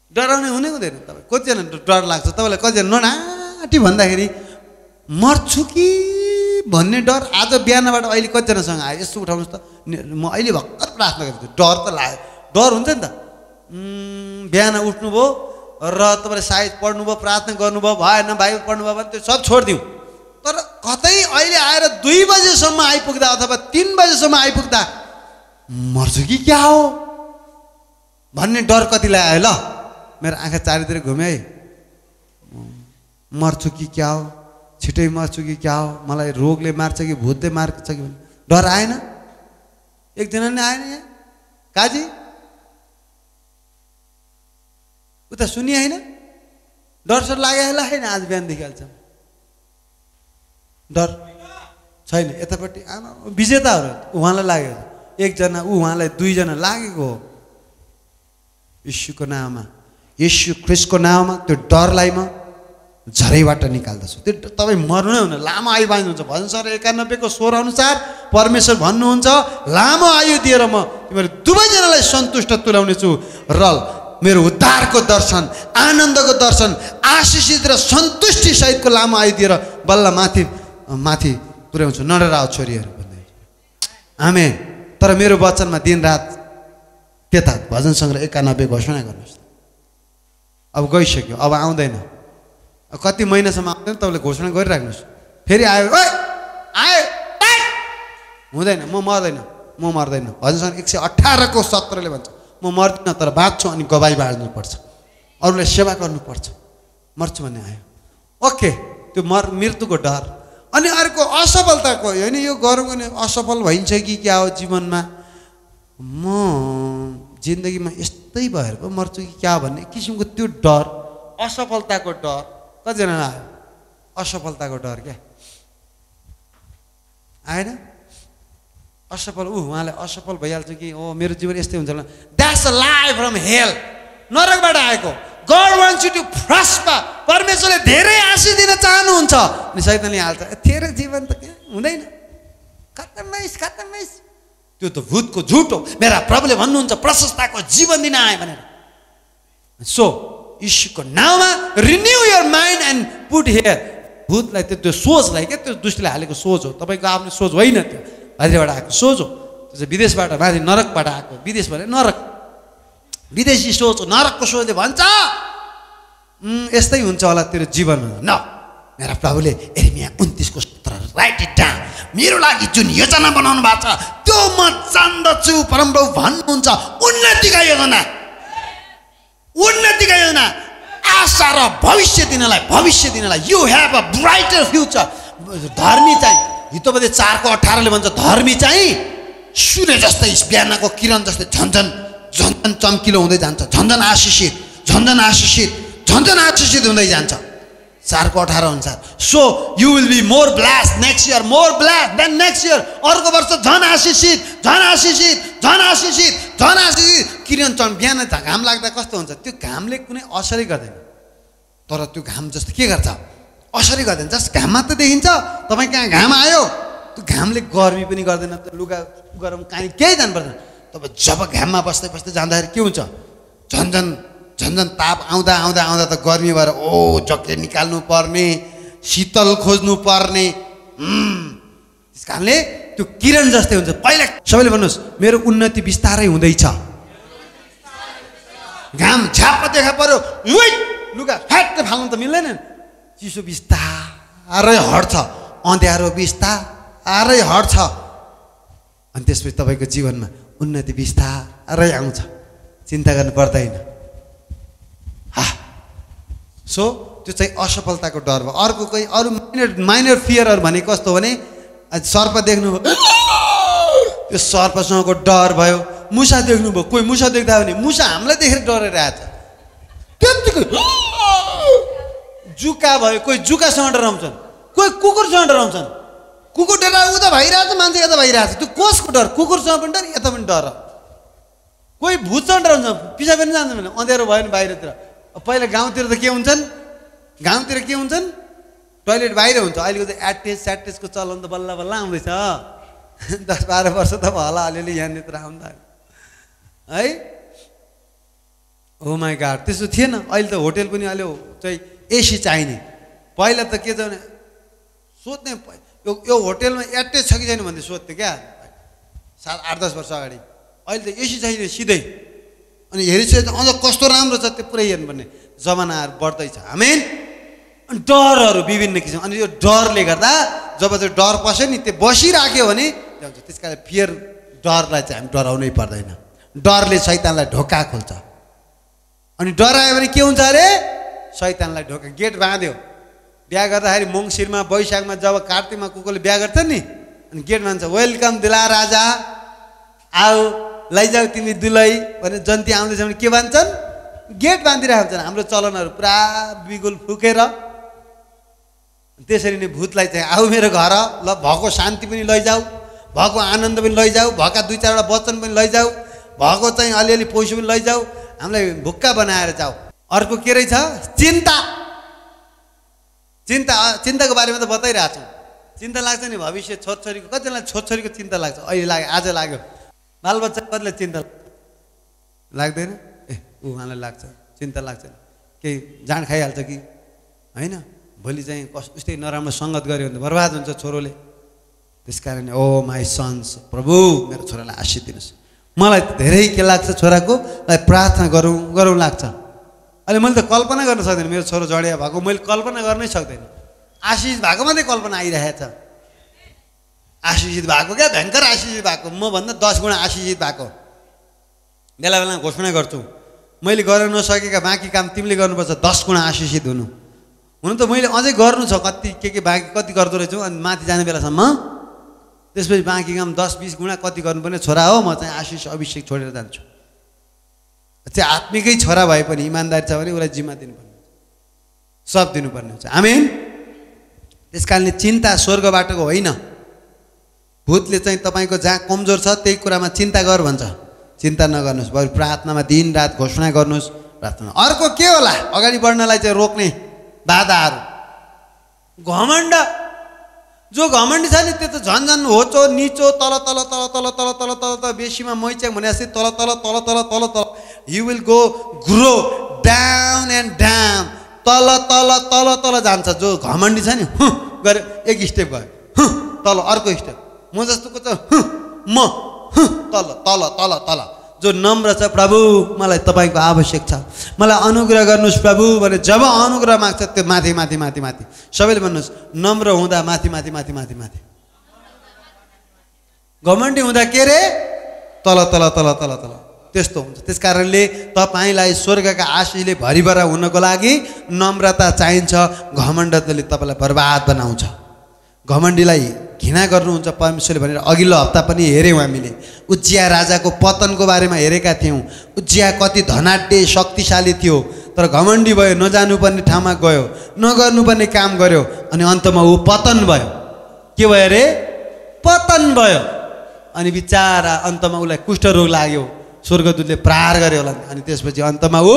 डराउने हुनै हुँदैन। तपाईँ कतिजना डर लाग्छ? तपाईँलाई कतिजना ननाटी भन्दाखेरि मर्छु कि भन्ने डर आज बिहानबाट अहिले कतिजनासँग आयो? यस्तो उठाउनुहोस् त, म अहिले भर्खर प्रार्थना गरेको छु, डर त लाग्यो। डर हुन्छ नि त। बिहान उठ्नुभयो र तपाईँले सायद पढ्नुभयो, प्रार्थना गर्नुभयो, भएन बाइबल पढ्नुभयो भने त्यो सब छोडिदिउँ। तर कतै अहिले आएर 2 बजेसम्म आइपुग्दा अथवा 3 बजेसम्म आइपुग्दा मर्छु कि क्या हो भन्ने डर कतिलाई आयो? ल मेरो आँखा चारैतिर घुमे है, मर्छु कि क्या हो, छिटै मर्छु कि क्या हो, मलाई रोगले मार्छ कि भूतले मार्छ कि भन्ने डर आएन? एकजना नै आएन यहाँ? काजी उता सुनि होइन? डर सर लाग्यो होइन? आज बिहानदेखि हाल्छ डर छैन। यतापट्टि आमा विजेताहरू उहाँलाई लाग्यो, एकजना उहाँलाई 2 जना लागेको हो। यीशुको नाममा, यीशु ख्रिस्टको नाममा त्यो डरलाई म झरैबाट निकाल्दछु। त्यो तपाईँ मर्नु नै हुन, लामो आयु बाँच्नुहुन्छ। भजन सर 91 को 16 अनुसार परमेश्वर भन्नुहुन्छ, लामो आयु दिएर म तिमीहरू दुवैजनालाई सन्तुष्ट तुल्याउनेछु र मेरो उद्धारको दर्शन, आनन्दको दर्शन, आशिषित र सन्तुष्टि सहितको लामो आयु दिएर बल्ल माथि माथि पुर्याउँछु। नडराओ छोरीहरू भन्दै। आमेन। तर मेरो वचनमा दिनरात त्यता भजन सङ्ग्रह 91 घोषणा गर्नुहोस्। अब गइसक्यो, अब आउँदैन। कति महिनासम्म आउँदैन तपाईँले घोषणा गरिराख्नुहोस्। फेरि आयो, आयो हुँदैन, म मर्दैन। भजन सङ्ग्रह 118 को 17 भन्छ, म मर्दिनँ तर बाँच्छु अनि गवाई बाँड्नुपर्छ, अरूलाई सेवा गर्नुपर्छ। मर्छु भन्ने आयो। ओके, त्यो मृत्युको डर। अनि अर्को असफलताको, होइन यो गरौँ भने असफल भइन्छ कि क्या हो जीवनमा, म जिन्दगीमा यस्तै भएर पो मर्छु कि क्या भन्ने किसिमको त्यो डर, असफलताको डर। कतिजना आयो? असफलताको डर क्या आएन? असफल उहाँले असफल भइहाल्छ कि ओ मेरो जीवन यस्तै हुन्छ होला। That's a lie from hell, नरकबाट आएको। God wants you to prosper, परमेश्वरले धेरै आशिष दिन चाहनुहुन्छ। अनि शैतानले हाल्छ तेरो जीवन त के हुँदैन, खतम। त्यो त भूतको झुट हो। मेरा प्रभुले भन्नुहुन्छ प्रशस्तताको जीवन दिन आए भनेर। सो यीशुको नाममा renew your mind and put here. भूतलाई त्यो सोचलाई क्या, त्यो दुष्टले हालेको सोच हो, तपाईँको आफ्नो सोच होइन, त्यो बाहिरबाट आएको सोच हो। त्यो चाहिँ विदेशबाट माथि नरकबाट आएको। विदेश भने नरक, विदेशी सोच हो। नरकको सोचले भन्छ यस्तै हुन्छ होला तेरो जीवन। न, मेरा प्रभुले यिर्मया 29 राइट इट डाउन। मेरो लागि जुन योजना बनाउनु भएको छ त्यो म जान्दछु। परमप्रभु भन्नुहुन्छ उन्नतिका योजना, उन्नतिका योजना, आशा र भविष्य दिनलाई। You have a brighter future. धर्मी चाहिँ हितोपदेश 4:18 भन्छ धर्मी चाहिँ सूर्य जस्तै बिहानको किरण जस्तै झन्झन चम्किलो हुँदै जान्छ। झन्झन आशिषित हुँदै जान्छ 4:18 अनुसार। So you will be more blessed next year, more blessed than next year. अर्को वर्ष झन् आशिषित। किरण बिहान घाम लाग्दा कस्तो हुन्छ? त्यो घामले कुनै असरै गर्दैन, तर त्यो घाम जस्तो के गर्छ? असरै गर्दैन। जस्ट घाम मात्र देखिन्छ। तपाईँ कहाँ घाम आयो, त्यो घामले गर्मी पनि गर्दैन, त्यो लुगा गरम काहीँ केही जानु पर्दैन। तपाईँ जब घाममा बस्दै जाँदाखेरि के हुन्छ? झन्झन ताप आउँदा त गर्मी भएर जकेट निकाल्नु पर्ने, शीतल खोज्नु पर्ने। त्यस कारणले त्यो किरण जस्तै हुन्छ। पहिला सबैले भन्नुहोस् मेरो उन्नति बिस्तारै हुँदैछ। घाम झ्याप्प देखा पर्यो, लुगा फ्याट्ट फाल्नु त मिल्दैन। चिसो बिस्तारै हट्छ, अँध्यारो बिस्तारै हट्छ। अनि त्यसपछि तपाईँको जीवनमा उन्नति बिस्तारै आउँछ, चिन्ता गर्नु पर्दैन। सो त्यो चाहिँ असफलताको डर भयो। अर्को कोही अरू माइनर फियरहरू भनेको कस्तो भने सर्प देख्नुभयो, त्यो सर्पसँगको डर भयो। मुसा देख्नुभयो, कोही मुसा देख्दा भने मुसा हामीलाई देखेर डरेर आएछ त्यत्तिकै। जुका भयो, कोही जुकासँग डराउँछन्, कोही कुकुरसँग डराउँछन्। कुकुर डरा उता भइरहेछ, मान्छे यता भइरहेछ, त्यो कसको डर? कुकुरसँग पनि डर, यता पनि डर। कोही भूतसँग डराउँछ, पिछा पनि जान्छ भने अँध्यारो भयो नि बाहिरतिर। पहिला गाउँतिर त के हुन्छन्? टोइलेट बाहिर हुन्छ। अहिलेको त एटेचको चलन त बल्ल आउँदैछ। 10-12 वर्ष त भयो होला अलिअलि यहाँनिर आउँदा है। ओ माई गॉड, त्यस्तो थिएन। अहिले त होटेल पनि अहिले चाहिँ एसी चाहिने। पहिला त के छ भने सोध्ने यो होटेलमा एटेच छ कि छैन भन्ने सोध्थ्यो क्या 7-8-10 वर्ष अगाडि। अहिले त एसी चाहिने सिधै। अनि हेरिसकेपछि अझ कस्तो राम्रो छ त्यो पुरै हेर्नुपर्ने जमानाहरू बढ्दैछ। आमेन। अनि डरहरू विभिन्न किसिम। अनि यो डरले गर्दा जब त्यो डर पस्यो नि त्यो बसिराख्यो भने जान्छ। त्यस कारण फियर, डरलाई चाहिँ हामी डराउनै पर्दैन। डरले शैतानलाई ढोका खोल्छ। अनि डरायो भने के हुन्छ अरे? शैतानलाई ढोका गेट बाँध्यो। बिहा गर्दाखेरि मङ्सिरमा वैशाखमा जब कार्तिकमा कुकुरले बिहा गर्छ नि, अनि गेट बाँध्छ, वेलकम दुला राजा, आऊ लैजाऊ तिमी दुलै भने जन्ती आउँदैछ भने के भन्छन्? गेट बाँधिरहेको हुन्छन्। हाम्रो चलनहरू पुरा बिगुल फुकेर। त्यसरी नै भूतलाई चाहिँ आऊ मेरो घर, ल भएको शान्ति पनि लैजाऊ, भएको आनन्द पनि लैजाऊ, भएका 2-4वटा वचन पनि लैजाऊ, भएको चाहिँ अलिअलि पैसा पनि लैजाऊ, हामीलाई भुक्का बनाएर जाऊ। अर्को के रहेछ? चिन्ताको बारेमा त बताइरहेको छु। चिन्ता लाग्छ नि भविष्य छोरछोरीको। कतिजनालाई छोरछोरीको चिन्ता लाग्छ, अहिले लाग्यो, आज लाग्यो। बालबच्चा कतिलाई चिन्ता लाग्दैन? उहाँलाई लाग्छ, चिन्ता लाग्छ। केही जाँड खाइहाल्छ कि होइन? भोलि चाहिँ उस्तै नराम्रो सङ्गत गऱ्यो भने बर्बाद हुन्छ छोरोले। त्यस कारण ओ माई सन्स, प्रभु मेरो छोरालाई आशीष दिनुहोस्। मलाई धेरै के लाग्छ, छोराको लागि प्रार्थना गरौँ लाग्छ। अहिले मैले त कल्पना गर्न सक्दैन मेरो छोरो जडिया भएको, मैले कल्पना गर्नै सक्दैन। आशिष भएको मात्रै कल्पना आइरहेछ। आशिषित भएको क्या, भयङ्कर आशिषित भएको, म भन्दा 10 गुणा आशिषित भएको। बेला घोषणा गर्छु, मैले गर्न नसकेका बाँकी काम तिमीले गर्नुपर्छ, 10 गुणा आशिषित हुनु त मैले अझै गर्नु छ, कति के बाँकी कति गर्दो रहेछु। अनि माथि जाने बेलासम्म त्यसपछि बाँकी काम 10-20 गुणा कति गर्नुपर्ने। छोरा हो, म चाहिँ आशिष अभिषेक छोडेर जान्छु। चाहिँ आत्मिकै छोरा भए पनि इमान्दारी छ भने उसलाई जिम्मा दिनुपर्ने। सब दिनुपर्ने हुन्छ। आमेन। त्यसकारणले चिन्ता स्वर्गबाटको होइन। भूतले चाहिँ तपाईँको जहाँ कमजोर छ त्यही कुरामा चिन्ता गर भन्छ। चिन्ता नगर्नुहोस्, बरु प्रार्थनामा दिनरात घोषणा गर्नुहोस्। प्रार्थना अर्को के होला अगाडि बढ्नलाई चाहिँ रोक्ने बाधाहरू? घमण्ड। जो घमण्डी छ नि त्यो त झन् झन् होचो निचो तल तल तल तल तल तल तल तल बेसीमा मैच्याङ भने जस्तै तल तल तल तल तल तल you will go grow down and down, तल तल तल तल जान्छ। जो घमण्डी छ नि गऱ्यो एक स्टेप गयो तल, अर्को स्टेप म जस्तोको त म तल तल तल तल। जो नम्र छ, प्रभु मलाई तपाईँको आवश्यक छ, मलाई अनुग्रह गर्नुहोस् प्रभु भने जब अनुग्रह माग्छ त्यो माथि माथि माथि माथि। सबैले भन्नुहोस् नम्र हुँदा माथि माथि माथि माथि माथि। घमण्डी हुँदा के रे? तल तल तल तल तल। त्यस्तो हुन्छ। त्यस कारणले तपाईँलाई स्वर्गका आशिषले भरिभरा हुनको लागि नम्रता चाहिन्छ। घमण्डले तपाईँलाई बर्बाद बनाउँछ। घमण्डीलाई घृणा गर्नुहुन्छ परमेश्वरले भनेर अघिल्लो हप्ता पनि हेऱ्यौँ हामीले। उज्जिया राजाको पतनको बारेमा हेरेका थियौँ। उज्जिया कति धनाढ्य शक्तिशाली थियो, तर घमण्डी भयो, नजानुपर्ने ठाउँमा गयो, नगर्नुपर्ने काम गर्यो, अनि अन्तमा ऊ पतन भयो। के भयो अरे? पतन भयो। अनि बिचारा अन्तमा उसलाई कुष्ठरोग लाग्यो, स्वर्गदूतले प्रहार गर्यो होला। अनि त्यसपछि अन्तमा ऊ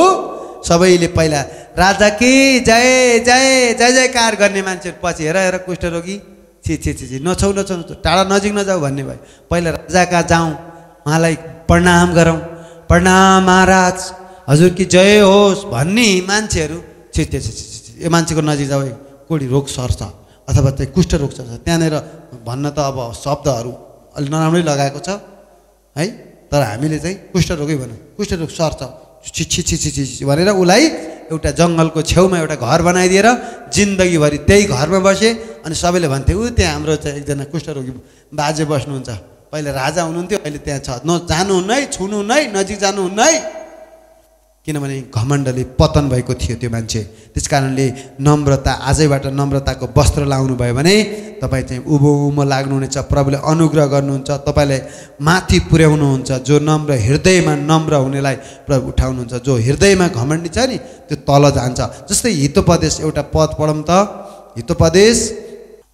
सबैले पहिला राजा कि जय जय जय जयकार गर्ने मान्छेहरू पछि हेर हेर कुष्ठरोगी छि छि छि नछौ नछौ टाढा नजिक नजाऊ भन्ने भयो। पहिला राजा कहाँ जाउँ, उहाँलाई प्रणाम गरौँ, प्रणाम महाराज हजुर कि जय होस् भन्ने मान्छेहरू छि छि छि छि यो मान्छेको नजिक जाऊ, कोडी रोग सर्छ अथवा चाहिँ कुष्ठरोग सर्छ। त्यहाँनिर भन्न त अब शब्दहरू अलि नराम्रै लगाएको छ है, तर हामीले चाहिँ कुष्ठरोगै भनौँ, कुष्ठरोग सर्छ छि छि छि छि छि भनेर उसलाई एउटा जङ्गलको छेउमा एउटा घर बनाइदिएर जिन्दगीभरि त्यही घरमा बसे। अनि सबैले भन्थे ऊ त्यहाँ हाम्रो चाहिँ एकजना कुष्ठरोगी बाजे बस्नुहुन्छ, पहिले राजा हुनुहुन्थ्यो, अहिले त्यहाँ छ, जानुहुन्न है, छुनुहुन्न है, नजिक जानुहुन्न है। किनभने घमण्डले पतन भएको थियो त्यो मान्छे। त्यस कारणले नम्रता, आजैबाट नम्रताको वस्त्र लाउनु भयो भने तपाईँ चाहिँ उभो उमो लाग्नुहुनेछ। प्रभुले अनुग्रह गर्नुहुन्छ, तपाईँलाई माथि पुर्याउनुहुन्छ। जो नम्र हृदयमा नम्र हुनेलाई प्रभु उठाउनुहुन्छ। जो हृदयमा घमण्डी छ नि त्यो तल जान्छ। जस्तै हितोपदेश एउटा पद पढौँ त, हितोपदेश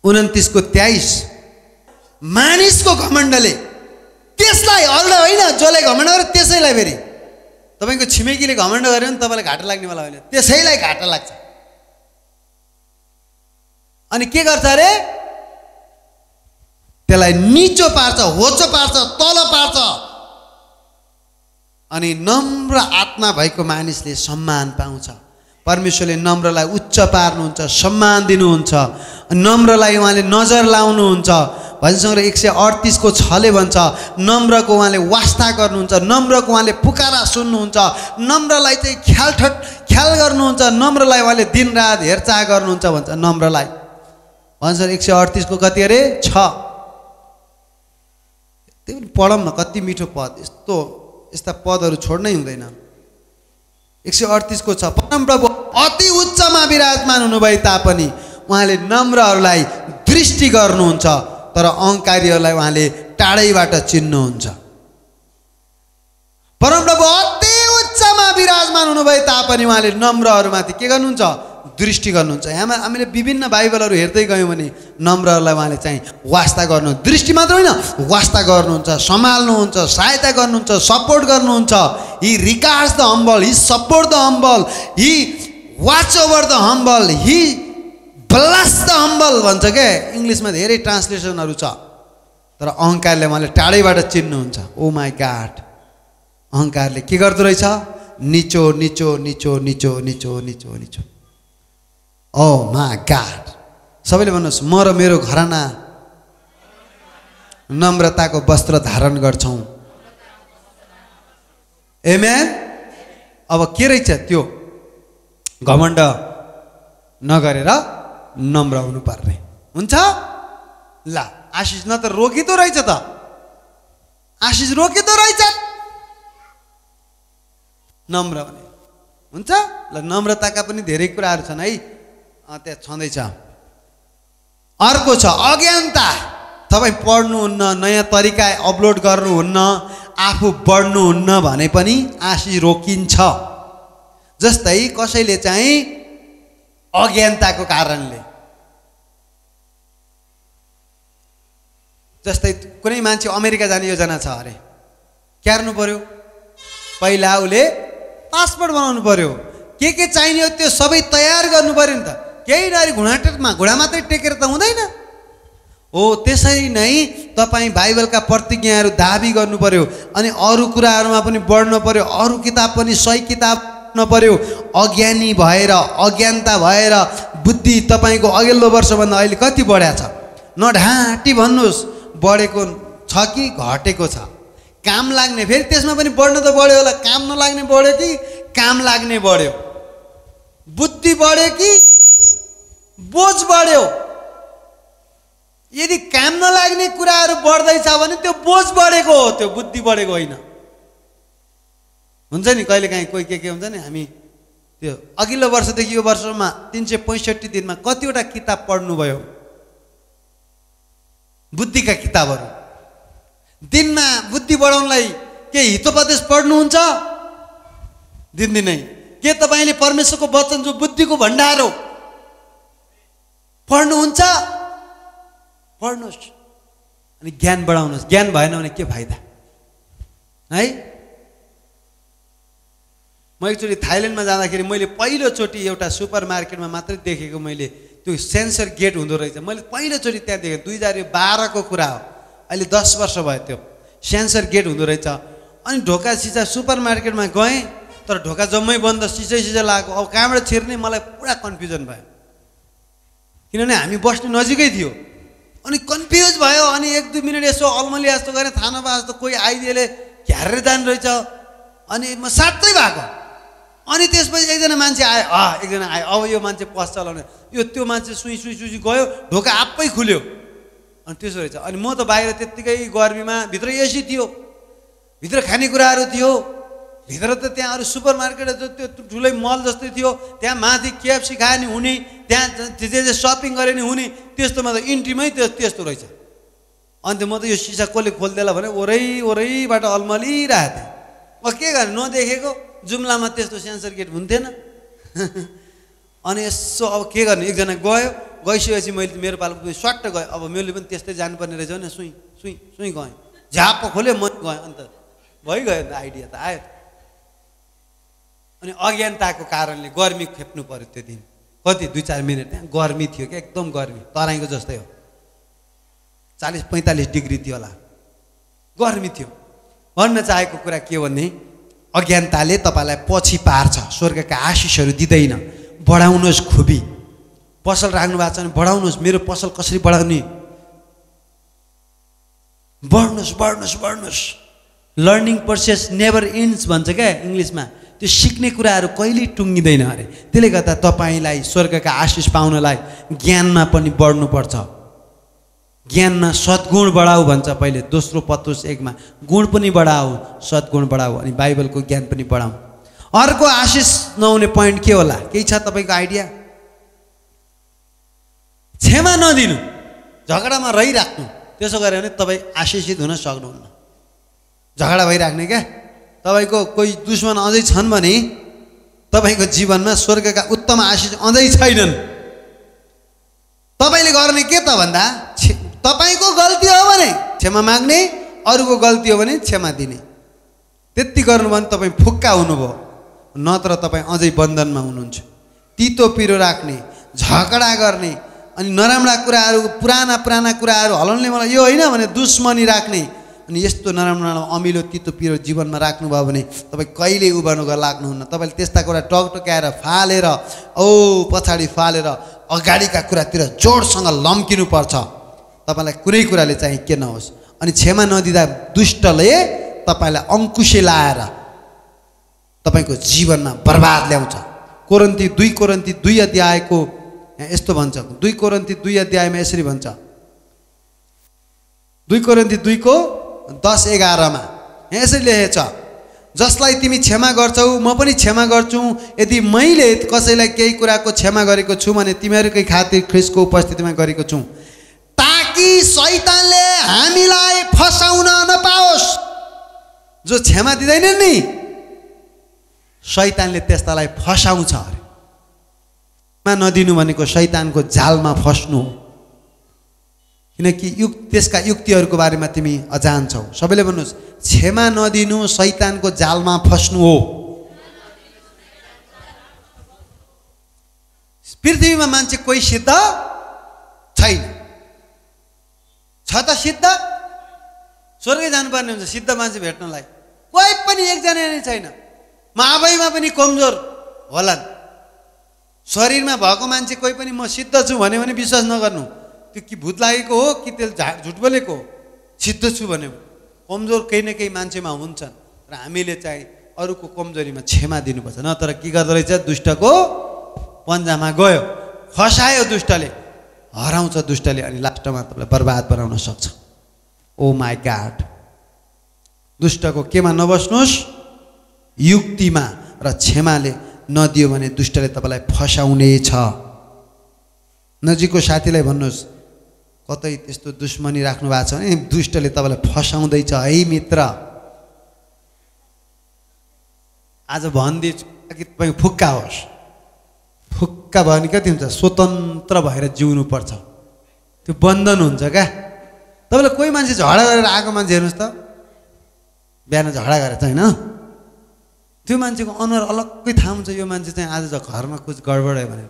29:23। मानिसको घमण्डले त्यसलाई अरूलाई होइन, जसलाई घमण्ड गर्यो त्यसैलाई फेरि तपाईँको छिमेकीले घमण्ड गर्यो भने तपाईँलाई घाटा लाग्नेवाला होइन, त्यसैलाई घाटा लाग्छ। अनि के गर्छ अरे? त्यसलाई निचो पार्छ, होचो पार्छ, तल पार्छ। अनि नम्र आत्मा भएको मानिसले सम्मान पाउँछ। परमेश्वरले नम्रलाई उच्च पार्नुहुन्छ, सम्मान दिनुहुन्छ। नम्रलाई उहाँले नजर लाउनुहुन्छ। भजनसङ्ग्रह 138:6 भन्छ नम्रको उहाँले वास्ता गर्नुहुन्छ, नम्रको उहाँले पुकारा सुन्नुहुन्छ, नम्रलाई चाहिँ ख्याल गर्नुहुन्छ, नम्रलाई उहाँले दिनरात हेरचाह गर्नुहुन्छ भन्छ नम्रलाई। भजनसङ्ग्रह 138 कति अरे 6। त्यो पनि पढौँ न, कति मिठो पद। यस्ता पदहरू छोड्नै हुँदैन। 138:6 परमप्रभु अति उच्चमा विराजमान हुनुभए तापनि उहाँले नम्रहरूलाई दृष्टि गर्नुहुन्छ, तर अहङ्कारीहरूलाई उहाँले टाढैबाट चिन्नुहुन्छ। परमप्रभु अति उच्चमा विराजमान हुनुभए तापनि उहाँले नम्रहरूमाथि के गर्नुहुन्छ? दृष्टि गर्नुहुन्छ। यहाँ हामीले विभिन्न बाइबलहरू हेर्दै गयौँ भने नम्रहरूलाई उहाँले चाहिँ वास्ता गर्नु, दृष्टि मात्र होइन वास्ता गर्नुहुन्छ, सम्हाल्नुहुन्छ, सहायता गर्नुहुन्छ, सपोर्ट गर्नुहुन्छ। He regards the humble, he support the humble, he watch over the humble, he bless the humble भन्छ क्या। इङ्ग्लिसमा धेरै ट्रान्सलेसनहरू छ, तर अहङ्कारले उहाँले टाढैबाट चिन्नुहुन्छ। ओ माई गाड, अहङ्कारले के गर्दो रहेछ? निचो निचो निचो निचो निचो निचो निचो। ओ माई गाड। सबैले भन्नुहोस् म र मेरो घराना नम्रताको वस्त्र धारण गर्छौँ। आमेन। अब के रहेछ त्यो? घमण्ड नगरेर नम्र हुनु पर्ने हुन्छ। ल आशिष न त रोकिदो रहेछ त, आशिष रोकिदो रहेछ नम्र भने हुन्छ। ल नम्रताका पनि धेरै कुराहरू छन् है, त्यहाँ छँदैछ। अर्को छ अज्ञानता। तपाईँ पढ्नुहुन्न, नयाँ तरिका अपलोड गर्नुहुन्न, आफू बढ्नुहुन्न भने पनि आशिष रोकिन्छ। जस्तै कसैले चाहिँ अज्ञानताको कारणले। जस्तै कुनै मान्छे अमेरिका जाने योजना छ अरे, के गर्नु पर्यो? पहिला उसले पासपोर्ट बनाउनु पर्यो, के चाहिने हो त्यो सबै तयार गर्नु पर्यो नि त। केही नरी घुँडा मात्रै टेकेर त हुँदैन हो। त्यसरी नै तपाईँ बाइबलका प्रतिज्ञाहरू दाबी गर्नु पर्यो, अनि अरू कुराहरूमा पनि बढ्नु पर्यो, अरू किताब पनि सही किताब न पर्यो। अज्ञानी भएर अज्ञानता भएर बुद्धि तपाईँको अघिल्लो वर्षभन्दा अहिले कति बढ्या छ? नढाँटी भन्नुहोस्, बढेको छ कि घटेको छ? काम लाग्ने, फेरि त्यसमा पनि बढ्नु त बढ्यो होला, काम नलाग्ने बढ्यो कि काम लाग्ने बढ्यो? बुद्धि बढ्यो कि बोझ बढ्यो? यदि काम नलाग्ने कुराहरू बढ्दैछ भने त्यो बोझ बढेको हो, त्यो बुद्धि बढेको होइन। हुन्छ नि कहिलेकाहीँ कोही के हुन्छ नि, हामी त्यो अघिल्लो वर्षदेखि यो वर्षमा 365 दिनमा कतिवटा किताब पढ्नुभयो? बुद्धिका किताबहरू। दिनमा बुद्धि बढाउनलाई के हितोपदेश पढ्नुहुन्छ? दिनदिनै। के तपाईँले परमेश्वरको वचन जो बुद्धिको भण्डार हो पढ्नुहुन्छ? पढ्नुहोस् अनि ज्ञान बढाउनुहोस्। ज्ञान भएन भने के फाइदा है? म एकचोटि थाइल्यान्डमा जाँदाखेरि मैले पहिलोचोटि एउटा सुपर मार्केटमा मात्रै देखेको, मैले त्यो सेन्सर गेट हुँदो रहेछ। मैले पहिलोचोटि त्यहाँ देखेँ, 2012 को कुरा हो, अहिले 10 वर्ष भयो। त्यो सेन्सर गेट हुँदो रहेछ। अनि ढोका सिसा सुपर मार्केटमा गएँ, तर ढोका जम्मै बन्द, सिसा लागेको। अब कहाँबाट छिर्ने मलाई पुरा कन्फ्युजन भयो, किनभने हामी बस्ने नजिकै थियो। अनि कन्फ्युज भयो। अनि 1-2 मिनट यसो अलमली जस्तो गरेँ, थाहा नभए जस्तो कोही आइदिएले घ्यारेर जानु रहेछ। अनि म साँच्चै भएको। अनि त्यसपछि एकजना मान्छे आयो, एकजना आयो, अब यो मान्छे पस चलाउने, यो त्यो मान्छे सुई गयो, ढोका आप्पै खुल्यो। अनि त्यसो रहेछ। अनि म त बाहिर त्यत्तिकै गर्मीमा, भित्र एसी थियो, भित्र खानेकुराहरू थियो, भित्र त त्यहाँ अरू सुपर मार्केट त्यो ठुलै मल जस्तै थियो। त्यहाँ माथि KFC खाए नि हुने, त्यहाँ जे सपिङ गरे नि हुने, त्यस्तोमा त इन्ट्रीमै त्यस्तो रहेछ। अन्त म त यो सिसा कसले खोलिदिएला भने वरैबाट अल्मलिरहेको थिएँ। अब के गर्ने, नदेखेको जुम्लामा त्यस्तो सेन्सर गेट हुन्थेन। अनि यसो अब के गर्ने, एकजना गइसकेपछि मैले मेरो पालो स्वाट्ट गएँ। अब मैले पनि त्यस्तै जानुपर्ने रहेछ भने सुई गएँ, झाप खोल्यो, म गएँ। अन्त भइगयो, अन्त आइडिया त आयो। अनि अज्ञानताको कारणले गर्मी खेप्नु पर्यो। त्यो दिन कति 2-4 मिनट त्यहाँ गर्मी थियो क्या, एकदम गर्मी, तराईको जस्तै हो, 40-45 डिग्री थियो होला, गर्मी थियो। भन्न चाहेको कुरा के भन्ने, अज्ञानताले तपाईँलाई पछि पार्छ, स्वर्गका आशिषहरू दिँदैन। बढाउनुहोस् खुबी। पसल राख्नु भएको छ भने बढाउनुहोस्। मेरो पसल कसरी बढाउने? बढ्नुहोस्। लर्निङ प्रोसेस नेभर इन्ड्स भन्छ क्या इङ्ग्लिसमा। त्यो सिक्ने कुराहरू कहिल्यै टुङ्गिँदैन अरे। त्यसले गर्दा तपाईँलाई स्वर्गका आशिष पाउनलाई ज्ञानमा पनि बढ्नुपर्छ। ज्ञानमा सद्गुण बढाऊ भन्छ पहिले, दोस्रो पत्रुस 1 मा। गुण पनि बढाऊ, सद्गुण बढाऊ, अनि बाइबलको ज्ञान पनि बढाऊ। अर्को आशिष नहुने पोइन्ट के होला? केही छ तपाईँको आइडिया? क्षमा नदिनु, झगडामा रहिराख्नु। त्यसो गऱ्यो भने तपाईँ आशिषित हुन सक्नुहुन्न। झगडा भइराख्ने क्या, तपाईँको कोही दुश्मन अझै छन् भने तपाईँको जीवनमा स्वर्गका उत्तम आशिष अझै छैनन्। तपाईँले गर्ने के त भन्दा, तपाईँको गल्ती हो भने क्षमा माग्ने, अरूको गल्ती हो भने क्षमा दिने। त्यति गर्नु भने तपाईँ फुक्का हुनुभयो, नत्र तपाईँ अझै बन्धनमा हुनुहुन्छ। तितो पिरो राख्ने, झगडा गर्ने, अनि नराम्रा कुराहरू, पुराना कुराहरू, हलनले मलाई यो होइन भने दुश्मनी राख्ने, अनि यस्तो नराम्रो अमिलो तितो पिरो जीवनमा राख्नुभयो भने तपाईँ कहिल्यै उभार्नुको लाग्नुहुन्न। तपाईँले त्यस्ता कुरा टकटक्याएर फालेर, पछाडि फालेर अगाडिका कुरातिर जोडसँग लम्किनुपर्छ। तपाईँलाई कुनै कुराले चाहिँ के नहोस्। अनि क्षमा नदिँदा दुष्टले तपाईँलाई अङ्कुशे लाएर तपाईँको जीवनमा बर्बाद ल्याउँछ। 2 कोरिन्थी 2 अध्यायको यस्तो भन्छ, 2 कोरिन्थी 2 अध्यायमा यसरी भन्छ, 2 कोरिन्थी 2 को 10-11 मा यसरी लेखेको छ, जसलाई तिमी क्षमा गर्छौ म पनि क्षमा गर्छु। यदि मैले कसैलाई केही कुराको क्षमा गरेको छु भने तिमीहरूकै खातिर ख्रीष्टको उपस्थितिमा गरेको छु, ताकि शैतानले हामीलाई फसाउन नपाओस्। जो क्षमा दिँदैन नि, शैतानले त्यस्तालाई फसाउँछ अरे। नदिनु भनेको शैतानको जालमा फस्नु हो। किनकि त्यसका युक्तिहरूको बारेमा तिमी अजान छौ। सबैले भन्नुहोस्, क्षमा नदिनु शैतानको जालमा फस्नु हो। पृथ्वीमा मान्छे कोही सिद्ध छैन। छ त सिद्ध, स्वर्ग जानुपर्ने हुन्छ सिद्ध मान्छे भेट्नलाई, कोही पनि एकजना नै छैन। महाभैमा पनि कमजोर होलान्। शरीरमा भएको मान्छे कोही पनि म सिद्ध छु भन्यो भने विश्वास नगर्नु, त्यो कि भूत लागेको हो कि त्यसले झुट बोलेको हो। सिद्ध छु भन्यो कमजोर केही न केही मान्छेमा हुन्छन् र हामीले चाहिँ अरूको कमजोरीमा क्षमा दिनुपर्छ। नत्र के गर्दो रहेछ, दुष्टको पन्जामा गयो, फसायो दुष्टले, हराउँछ दुष्टले अनि लास्टमा तपाईँलाई बर्बाद बनाउन सक्छ। ओ माई गॉड, दुष्टको केमा नबस्नुहोस्, युक्तिमा र क्षमाले नदियो भने दुष्टले तपाईँलाई फसाउने छ। नजिकको साथीलाई भन्नुहोस्, कतै त्यस्तो दुश्मनी राख्नु भएको छ भने दुष्टले तपाईँलाई फसाउँदैछ है मित्र। आज भनिदिन्छु कि तपाईँ फुक्का होस्। फुक्का भयो भने कति हुन्छ, स्वतन्त्र भएर जिउनु पर्छ। त्यो बन्धन हुन्छ क्या। तपाईँले कोही मान्छे झगडा गरेर आएको मान्छे हेर्नुहोस् त, बिहान झगडा गरेछ होइन, त्यो मान्छेको अनुहार अलग्गै थाहा हुन्छ यो मान्छे चाहिँ आज घरमा कुछ गडबड है भनेर।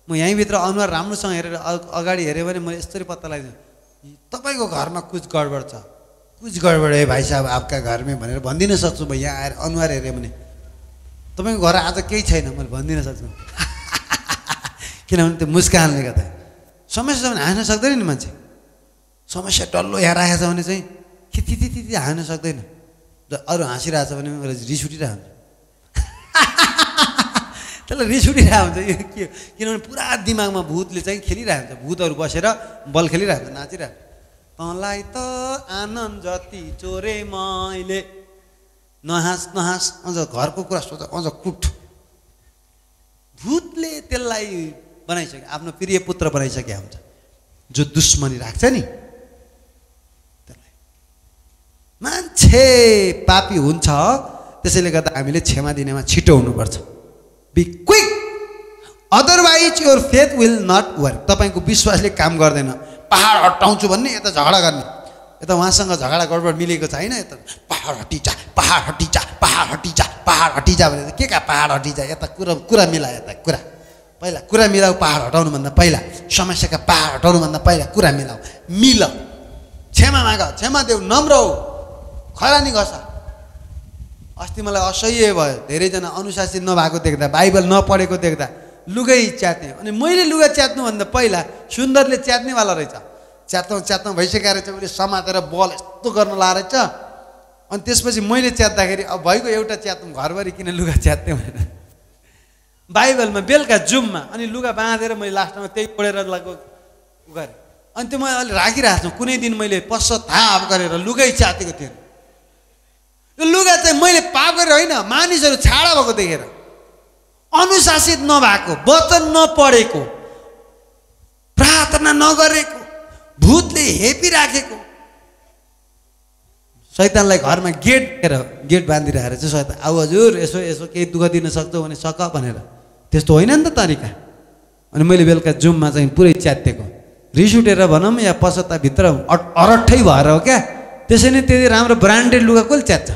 म यहीँभित्र अनुहार राम्रोसँग हेरेर अगाडि हेऱ्यो भने म यसरी पत्ता लगाइदिन्छु तपाईँको घरमा कुछ गडबड छ, कुछ गडबड है भाइ साहब आपका घरमै भनेर भनिदिन सक्छु। म यहाँ आएर अनुहार हेऱ्यो भने तपाईँको घर आज केही छैन मैले भनिदिन सक्छु। किनभने त्यो मुस्कानले गर्दा समस्या छ भने हाँस्न सक्दैन नि मान्छे। समस्या डल्लो यहाँ राखेको छ भने चाहिँ खिति हाँस्न सक्दैन। अरू हाँसिरहेछ भने रिस उठिरहेको हुन्छ, त्यसलाई रिस उठिरहेको हुन्छ। यो के, किनभने पुरा दिमागमा भूतले चाहिँ खेलिरहेको हुन्छ। भूतहरू बसेर बल खेलिरहेको हुन्छ, नाचिरहेको। तँलाई त आनन्द जति चोरे मैले, नहाँस नहाँस, अझ घरको कुरा सोच, अझ कुट। भूतले त्यसलाई बनाइसक्यो, आफ्नो प्रिय पुत्र बनाइसकेका हुन्छ। जो दुश्मनी राख्छ नि त्यसलाई। मान्छे पापी हुन्छ, त्यसैले गर्दा हामीले क्षमा दिनेमा छिटो हुनुपर्छ। Be quick, otherwise your faith will not work. तपाईँको विश्वासले काम गर्दैन। पहाड हटाउँछु भन्ने, यता झगडा गर्ने, यता उहाँसँग झगडा गडबड मिलेको छैन, यता पहाड हटिजा, पहाड हटिजा, पहाड हटिजा, पहाड हटिजा भने के का पहाड हटिजा। यता कुरा मिला, यता कुरा पहिला कुरा मिलाऊ। पहाड हटाउनुभन्दा पहिला, समस्याका पहाड हटाउनुभन्दा पहिला कुरा मिलाऊ, मिल, क्षमा माग, क्षमा देऊ, नम्र हो, खरानी घसा। अस्ति मलाई असह्य भयो, धेरैजना अनुशासित नभएको देख्दा, बाइबल नपढेको देख्दा लुगै च्यात्ने। अनि मैले लुगा च्यात्नुभन्दा पहिला सुन्दरले च्यात्नेवाला रहेछ। च्यात्न भइसकेको रहेछ, उसले समातेर बल यस्तो गर्न ला रहेछ। अनि त्यसपछि मैले च्यात्दाखेरि अब भएको एउटा च्यात्नु घरभरि किन लुगा च्यात्ने भनेर बाइबलमा बेलुका जुममा अनि लुगा बाँधेर मैले लास्टमा त्यही ओढेर लगभग गरेँ। अनि त्यो मैले अहिले राखिरहेको छु। कुनै दिन मैले पश्चाताप गरेर लुगै च्यातेको थिएँ। यो लुगा चाहिँ मैले पाप गरेर होइन, मानिसहरू छाडा भएको देखेर, अनुशासित नभएको, वचन नपढेको, प्रार्थना नगरेको, भूतले हेपिराखेको। शैतानलाई घरमा गेट बाँधिरहेर चाहिँ शैतान आऊ हजुर यसो यसो केही दुःख दिन सक्छौ भने सक भनेर, त्यस्तो होइन नि त तरिका। अनि मैले बेलुका जुममा चाहिँ पुरै च्यातेको, रिस उठेर भनौँ या पश्चातापभित्र अरट्ठै भएर हो क्या। त्यसै नै त्यति राम्रो ब्रान्डेड लुगा कसले च्यात्छ?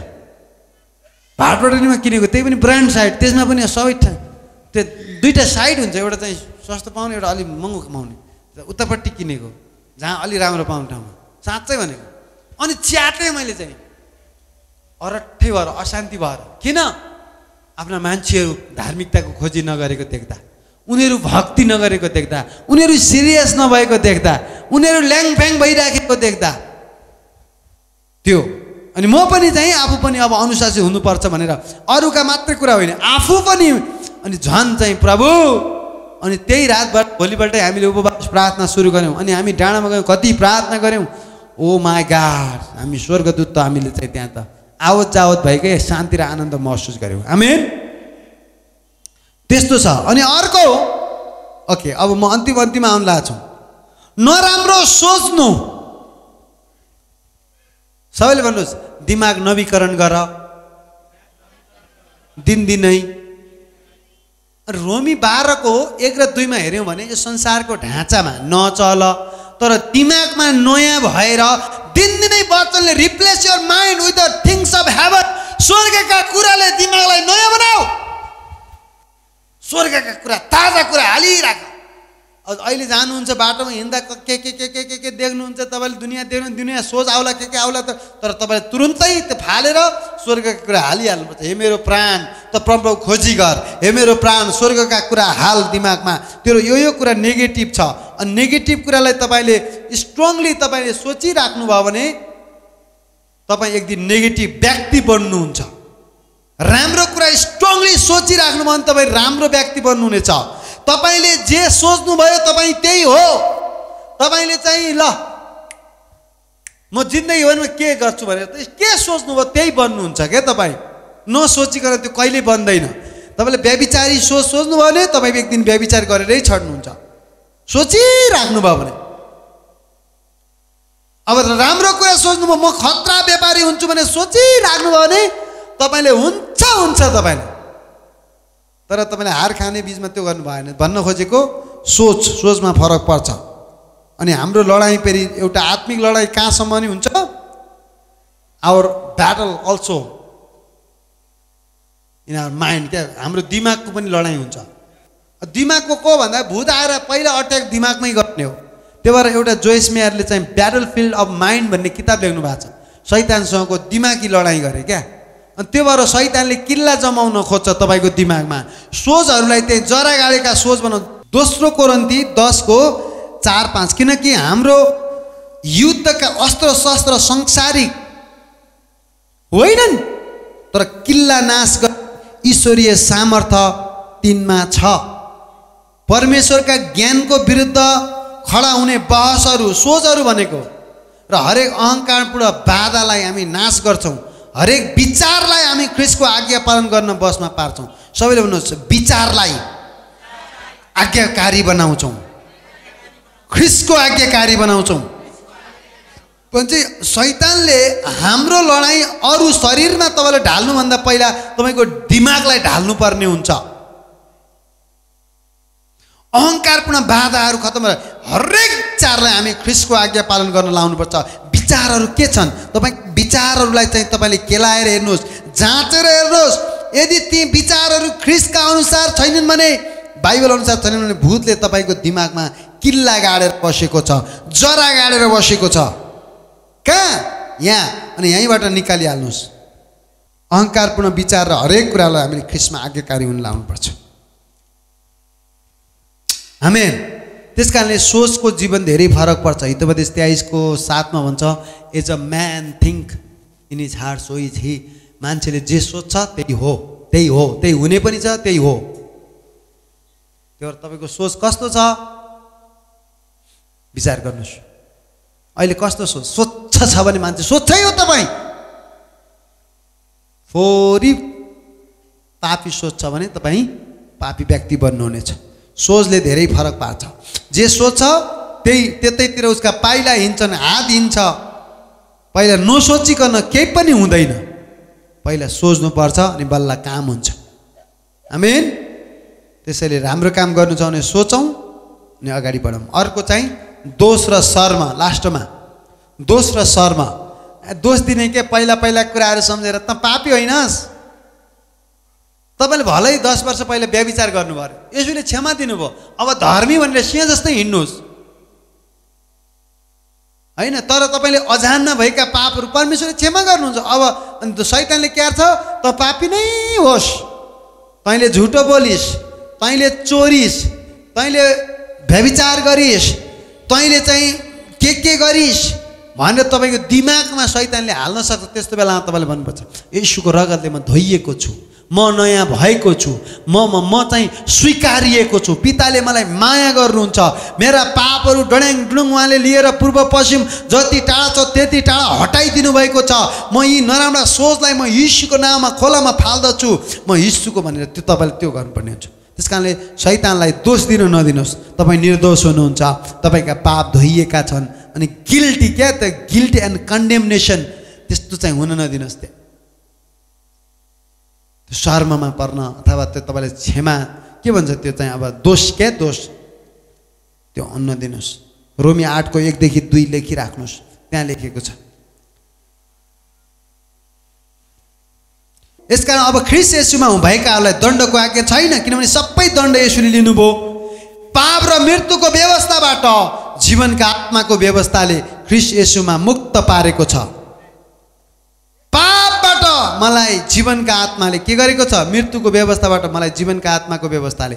भाटपट्टिमा किनेको, त्यही पनि ब्रान्ड साइड, त्यसमा पनि सबै त्यो दुईवटा साइड हुन्छ, एउटा चाहिँ सस्तो पाउने, एउटा अलिक महँगो पाउने। उतापट्टि किनेको जहाँ अलि राम्रो पाउने ठाउँमा, साँच्चै भनेको। अनि च्यातेँ मैले चाहिँ अरट्ठै भएर, अशान्ति भएर। किन? आफ्ना मान्छेहरू धार्मिकताको खोजी नगरेको देख्दा, उनीहरू भक्ति नगरेको देख्दा, उनीहरू सिरियस नभएको देख्दा, उनीहरू ल्याङफ्याङ भइराखेको देख्दा त्यो। अनि म पनि चाहिँ आफू पनि अब अनुशासित हुनुपर्छ भनेर अरूका मात्रै कुरा होइन, आफू पनि। अनि झन् चाहिँ प्रभु, अनि त्यही रातबाट भोलिपल्टै हामीले उपवास प्रार्थना सुरु गऱ्यौँ। अनि हामी डाँडामा गयौँ, कति प्रार्थना गऱ्यौँ। ओ माई गॉड, हामी स्वर्गदूत त हामीले चाहिँ त्यहाँ त आवत जावत भएकै शान्ति र आनन्द महसुस गऱ्यौँ। आमेन। त्यस्तो छ। अनि अर्को, ओके अब म अन्तिममा आउन लागेको छु। नराम्रो सोच्नु। सबैले भन्नुहोस्, दिमाग नवीकरण गर दिनदिनै। रोमी 12 को 1 र 2 मा हेर्यौं भने यो संसारको ढाँचामा नचल, तर दिमागमा नयाँ भएर दिनदिनै वचनले replace your mind with the things of heaven. स्वर्गका कुराले दिमागलाई नयाँ बनाऊ। स्वर्गका कुरा, ताजा कुरा हालिराख। अहिले जानुहुन्छ बाटोमा हिँड्दा के देख्नुहुन्छ तपाईले, दुनिया देख्नु, दुनिया सोच आउला के आउला, तर तपाईले तुरुन्तै त्यो फालेर स्वर्गका कुरा हालिहाल्नुपर्छ। हे मेरो प्राण त प्रभुको खोजी गर, हे मेरो प्राण स्वर्गका कुरा हाल दिमागमा। तेरो यो कुरा नेगेटिभ छ, अनि नेगेटिभ कुरालाई तपाईले स्ट्रङली तपाईले सोचिराख्नु भयो भने तपाई एक दिन नेगेटिभ व्यक्ति बन्नुहुन्छ। राम्रो कुरा स्ट्रङली सोचिराख्नु भयो भने तपाई राम्रो व्यक्ति बन्नुहुनेछ। तपाईले जे सोच्नु भयो तपाई त्यही हो। तपाईले चाहिँ ल म जिन्दगीभरमा के गर्छु भनेर के सोच्नु भयो त्यही बन्नुहुन्छ के। तपाई नसोचिकन त्यो कहिले बन्दैन। तपाईले व्यभिचारी सोच्नु भयो भने तपाई एक दिन व्यभिचार गरेरै छड्नुहुन्छ, सोचिराख्नु भयो भने। अब राम्रो कुरा सोच्नु भयो, म खतरा व्यापारी हुन्छु भने सोचिराख्नु भयो भने तपाईले हुन्छ तपाईले। तर तपाईले हार खाने बीचमा त्यो गर्नु भएन। भन्न खोजेको सोचमा फरक पर्छ। अनि हाम्रो लडाई फेरि एउटा आत्मिक लडाई कहाँसम्म नि हुन्छ, our battle also in our mind. क्या हाम्रो दिमागको पनि लडाई हुन्छ। दिमागको को भन्दा भूत आएर पहिला अट्याक दिमागमै गर्ने हो। त्यही भएर एउटा जोइस मेयरले चाहिँ ब्याटल फिल्ड अफ माइन्ड भन्ने किताब लेख्नु भएको छ। शैतानसँगको दिमागी लडाई गरे क्या। अनि त्यो भएर शैतानले किल्ला जमाउन खोज्छ तपाईको दिमागमा। सोचहरूलाई त्यही जरा गाडेका सोच बनाउनु। दोस्रो कोरिन्थी 10:4-5 किनकि हाम्रो युद्धका अस्त्र शस्त्र संसारिक होइनन्, तर किल्ला नाश गर्ने ईश्वरीय सामर्थ्य तिनमा छ। परमेश्वरका ज्ञानको विरुद्ध खडा हुने बहसहरू, सोचहरू भनेको र हरेक अहंकारपूर्ण बाधालाई हामी नाश गर्छौं। हरेक विचारलाई हामी ख्रीष्टको आज्ञा पालन गर्न बसमा पार्छौं। सबैले भन्नुहोस्, विचारलाई आज्ञाकारी बनाउँछौं, ख्रीष्टको आज्ञाकारी बनाउँछौं। भन्छ शैतानले हाम्रो लडाई अरू शरीरमा तपाईले ढाल्नु भन्दा पहिला तपाईको दिमागलाई ढाल्नु पर्ने हुन्छ। अहंकारपूर्ण बाधाहरू खत्म गरेर हरेक विचारलाई हामी ख्रीष्टको आज्ञा पालन गर्न लाउनुपर्छ। विचारहरू के छन्? तपाईँ विचारहरूलाई चाहिँ तपाईले केलाएर हेर्नुहोस्, जाँचेर हेर्नुहोस्। यदि ती विचारहरू ख्रीष्टका अनुसार छैनन् भने, बाइबल अनुसार छैनन् भने भूतले तपाईको दिमागमा किल्ला गाडेर बसेको छ, जरा गाडेर बसेको छ। कहाँ? यहाँ। अनि यहीँबाट निकालिहाल्नुहोस्। अहंकारपूर्ण विचार र हरेक कुरालाई हामीले ख्रीष्टमा आज्ञाकारी हुन लाउनुपर्छ। आमेन। त्यसकारणले सोचको जीवन धेरै फरक पर्छ। हितोपदेश 23:7 भन्छ, as a man think in his heart so is he. मान्छेले जे सोच्छ त्यही हो, त्यही हो, त्यही हुने पनि छ, त्यही हो। त्यो तपाईको सोच कस्तो छ विचार गर्नुहोस्। अहिले कस्तो स्वच्छ छ भने मान्छे स्वच्छै हो। तपाईँ फोरी पापी सोच छ भने तपाईँ पापी व्यक्ति बन्नुहुनेछ। सोचले धेरै फरक पार्छ। जे सोच्छ त्यतैतिर उसका पाइला हिँड्छन्, हात हिँड्छ। पहिला नसोचिकन केही पनि हुँदैन। पहिला सोच्नुपर्छ अनि बल्ल काम हुन्छ। आमेन। त्यसैले राम्रो काम गर्नु छ भने सोचौँ अनि अगाडि बढौँ। अर्को चाहिँ दोष र शर्म। लास्टमा दोष र शर्म। दोष दिने के पहिला कुराहरू सम्झेर त पापी होइनस्। तपाईले भलै 10 वर्ष पहिला व्यभिचार गर्नुभयो, यसुले क्षमा दिनुभयो। अब धर्मी भनेर सिंह जस्तै हिँड्नुहोस् हैन। तर तपाईले अजान भएका पापहरू परमेश्वरले क्षमा गर्नुहुन्छ। अब अनि शैतानले के गर्छ? त पापी नै होस्। तैँले झुटो बोलिस्, तैँले चोरिस्, तैँले व्यभिचार गरिस्, तैँले चाहिँ के गरिस् भनेर तपाईको दिमागमा शैतानले हाल्न सक्छ। त्यस्तो बेलामा तपाईले भन्नुपर्छ, येशूको रगतले म धोइएको छु, म नयाँ भएको छु, म चाहिँ स्वीकारिएको छु। पिताले मलाई माया गर्नुहुन्छ। मेरा पापहरू डड्याङ डुडुङ उहाँले लिएर पूर्व पश्चिम जति टाढा छ त्यति टाढा हटाइदिनु भएको छ। म यी नराम्रा सोचलाई म यीशुको नाममा खोलामा फाल्दछु, म यीशुको भनेर त्यो तपाईले त्यो गर्नुपर्ने हुन्छ। त्यसकारणले शैतानलाई दोष दिनु नदिनुहोस्। तपाईँ निर्दोष हुनुहुन्छ, तपाईँका पाप धोइएका छन्। अनि गिल्टी, क्या त गिल्टी एन्ड कन्डेमनेसन त्यस्तो चाहिँ हुन नदिनुहोस्। त्यो शर्ममा पर्न अथवा त्यो तपाईँले क्षमा के भन्छ त्यो चाहिँ अब दोष के दोष त्यो अन्न दिनुस्। रोमी 8 को 1 देखि 2 लेखिराख्नुस्, त्यहाँ लेखेको छ। यसकारण अब ख्रीष्ट येशूमा भएकाहरूलाई दण्डको आज्ञा छैन, किनभने सबै दण्ड येशूले लिनुभयो। पाप र मृत्युको व्यवस्थाबाट जीवनका आत्माको व्यवस्थाले ख्रीष्ट येशूमा मुक्त पारेको छ। पापबाट मलाई जीवनका आत्माले के गरेको छ? मृत्युको व्यवस्थाबाट मलाई जीवनका आत्माको व्यवस्थाले।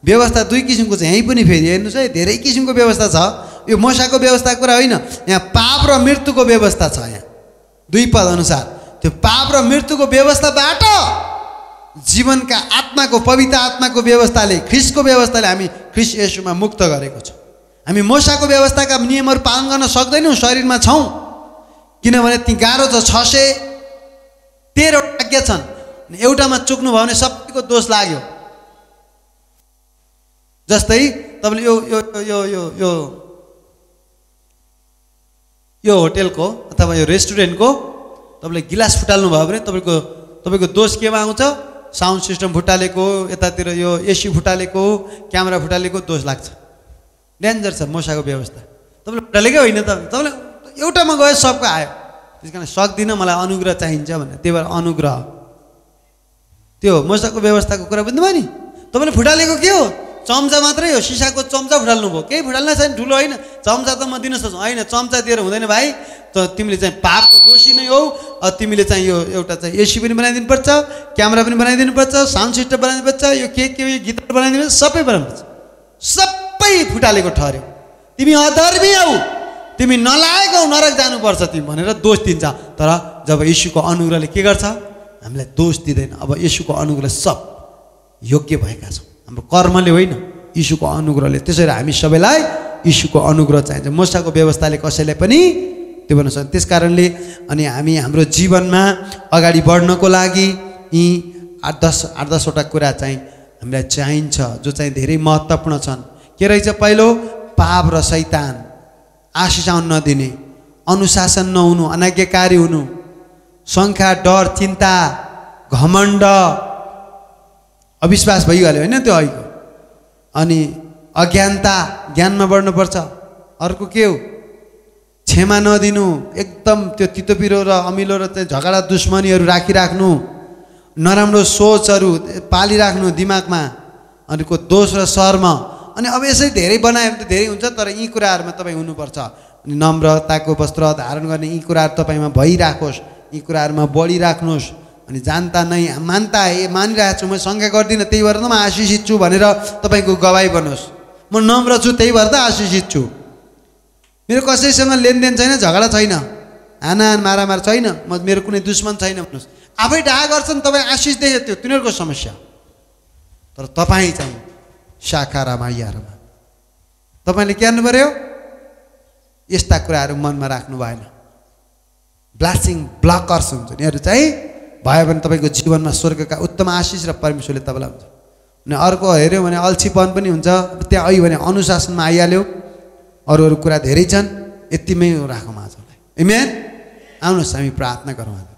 व्यवस्था दुई किसिमको छ। यहीँ पनि फेरि हेर्नुहोस् है, धेरै किसिमको व्यवस्था छ। यो मोसाको व्यवस्थाको कुरा होइन, यहाँ पाप र मृत्युको व्यवस्था छ। यहाँ 2 पद अनुसार त्यो पाप र मृत्युको व्यवस्थाबाट जीवनका आत्माको, पवित्र आत्माको व्यवस्थाले, ख्रीष्टको व्यवस्थाले हामी ख्रीष्ट येशूमा मुक्त गरेको छ। हामी मोसाको व्यवस्थाका नियमहरू पालन गर्न सक्दैनौँ, शरीरमा छौँ, किनभने ती गाह्रो छ। 613 आज्ञा छन्, एउटामा चुक्नु भयो भने सबैको दोष लाग्यो। जस्तै तपाईँले यो यो यो यो यो यो होटेलको अथवा यो रेस्टुरेन्टको तपाईँले गिलास फुटाल्नु भयो भने तपाईँको दोष केमा आउँछ? साउन्ड सिस्टम फुटालेको, यतातिर यो एसी फुटालेको, क्यामेरा फुटालेको दोष लाग्छ। डेन्जर छ मोसाको व्यवस्था। तपाईँले फुटालेकै होइन त, तपाईँले एउटामा गयो सबको आयो। त्यस कारण सक्दिनँ, मलाई अनुग्रह चाहिन्छ भने, त्यही भएर अनुग्रह। त्यो मोसाको व्यवस्थाको कुरा बुझ्नुभयो नि? तपाईँले फुटालेको के हो? चम्चा मात्रै हो, सिसाको चम्चा फुटाल्नु भयो, केही फुटाल्न छैन, ठुलो होइन। चम्चा त म दिन सक्छु, होइन चम्चा दिएर हुँदैन भाइ। त तिमीले चाहिँ पापको दोषी नै हौ। तिमीले चाहिँ यो एउटा चाहिँ एसी पनि बनाइदिनु पर्छ, क्यामेरा पनि बनाइदिनु पर्छ, साउन्ड सिस्टम बनाइदिनु पर्छ, यो के गिटार बनाइदिनु पर्छ, सबै बनाउनु पर्छ। सबै फुटालेको ठहर्यो। तिमी अधर्मी हौ, तिमी नलायक हौ, नरक जानुपर्छ तिमी भनेर दोष दिन्छ। तर जब येशूको अनुग्रहले के गर्छ? हामीलाई दोष दिँदैन। अब येशूको अनुग्रहले सब योग्य भएका छौँ, हाम्रो कर्मले होइन, येशूको अनुग्रहले। त्यसैले हामी सबैलाई येशूको अनुग्रह चाहिन्छ। मोसाको व्यवस्थाले कसैलाई पनि त्यो भन्न सक्दैन। त्यस कारणले अनि हामी हाम्रो जीवनमा अगाडि बढ्नको लागि यी 8-10वटा कुरा चाहिँ हामीलाई चाहिन्छ, जो चाहिँ धेरै महत्त्वपूर्ण छन्। के रहेछ? पहिलो, पाप र शैतान, आशिष आउन नदिने, अनुशासन नहुनु, अनाज्ञाकारी हुनु, शङ्का, डर, चिन्ता, घमण्ड, अविश्वास भइहाल्यो होइन त्यो अहिलेको। अनि अज्ञानता, ज्ञानमा बढ्नुपर्छ। अर्को के हो? क्षमा नदिनु, एकदम त्यो तितो पिरो र अमिलो र त्यो झगडा दुश्मनीहरू राखिराख्नु, नराम्रो सोचहरू पालिराख्नु दिमागमा, अनि को दोष र शर्म। अनि अब यसरी धेरै बनायो भने त धेरै हुन्छ, तर यी कुराहरूमा तपाईँ हुनुपर्छ। अनि नम्रताको वस्त्र धारण गर्ने यी कुराहरू तपाईँमा भइराखोस्, यी कुराहरूमा बढिराख्नुहोस्। अनि जानता नै मान्ता मानिरहेको छु, म शङ्का गर्दिनँ, त्यही भएर त म आशिषित छु भनेर तपाईँको गवाई बनोस्। म नम्र छु, त्यही भएर त आशिषित छु। मेरो कसैसँग लेनदेन छैन, झगडा छैन, हानाहान मारामार छैन, मेरो कुनै दुश्मन छैन भन्नुहोस्। आफै डाहा गर्छन्, तपाईँ आशिष देख्यो, त्यो तिनीहरूको समस्या। तर तपाईँ चाहिँ साकारामा यारमा तपाईँले के गर्नु पर्यो? यस्ता कुराहरू मनमा राख्नु भएन। ब्लासिङ ब्लकर्स हुन्छ यिनीहरू चाहिँ भयो भने तपाईँको जीवनमा स्वर्गका उत्तम आशिष र परमेश्वरले तपाईँलाई हुन्छ। अनि अर्को हेऱ्यो भने अल्छीपन पनि हुन्छ, त्यहाँ अहिले भने अनुशासनमा आइहाल्यो। अरू कुरा धेरै छन्, यतिमै राखौँ आजलाई। आमेन। आउनुहोस् हामी प्रार्थना गरौँ।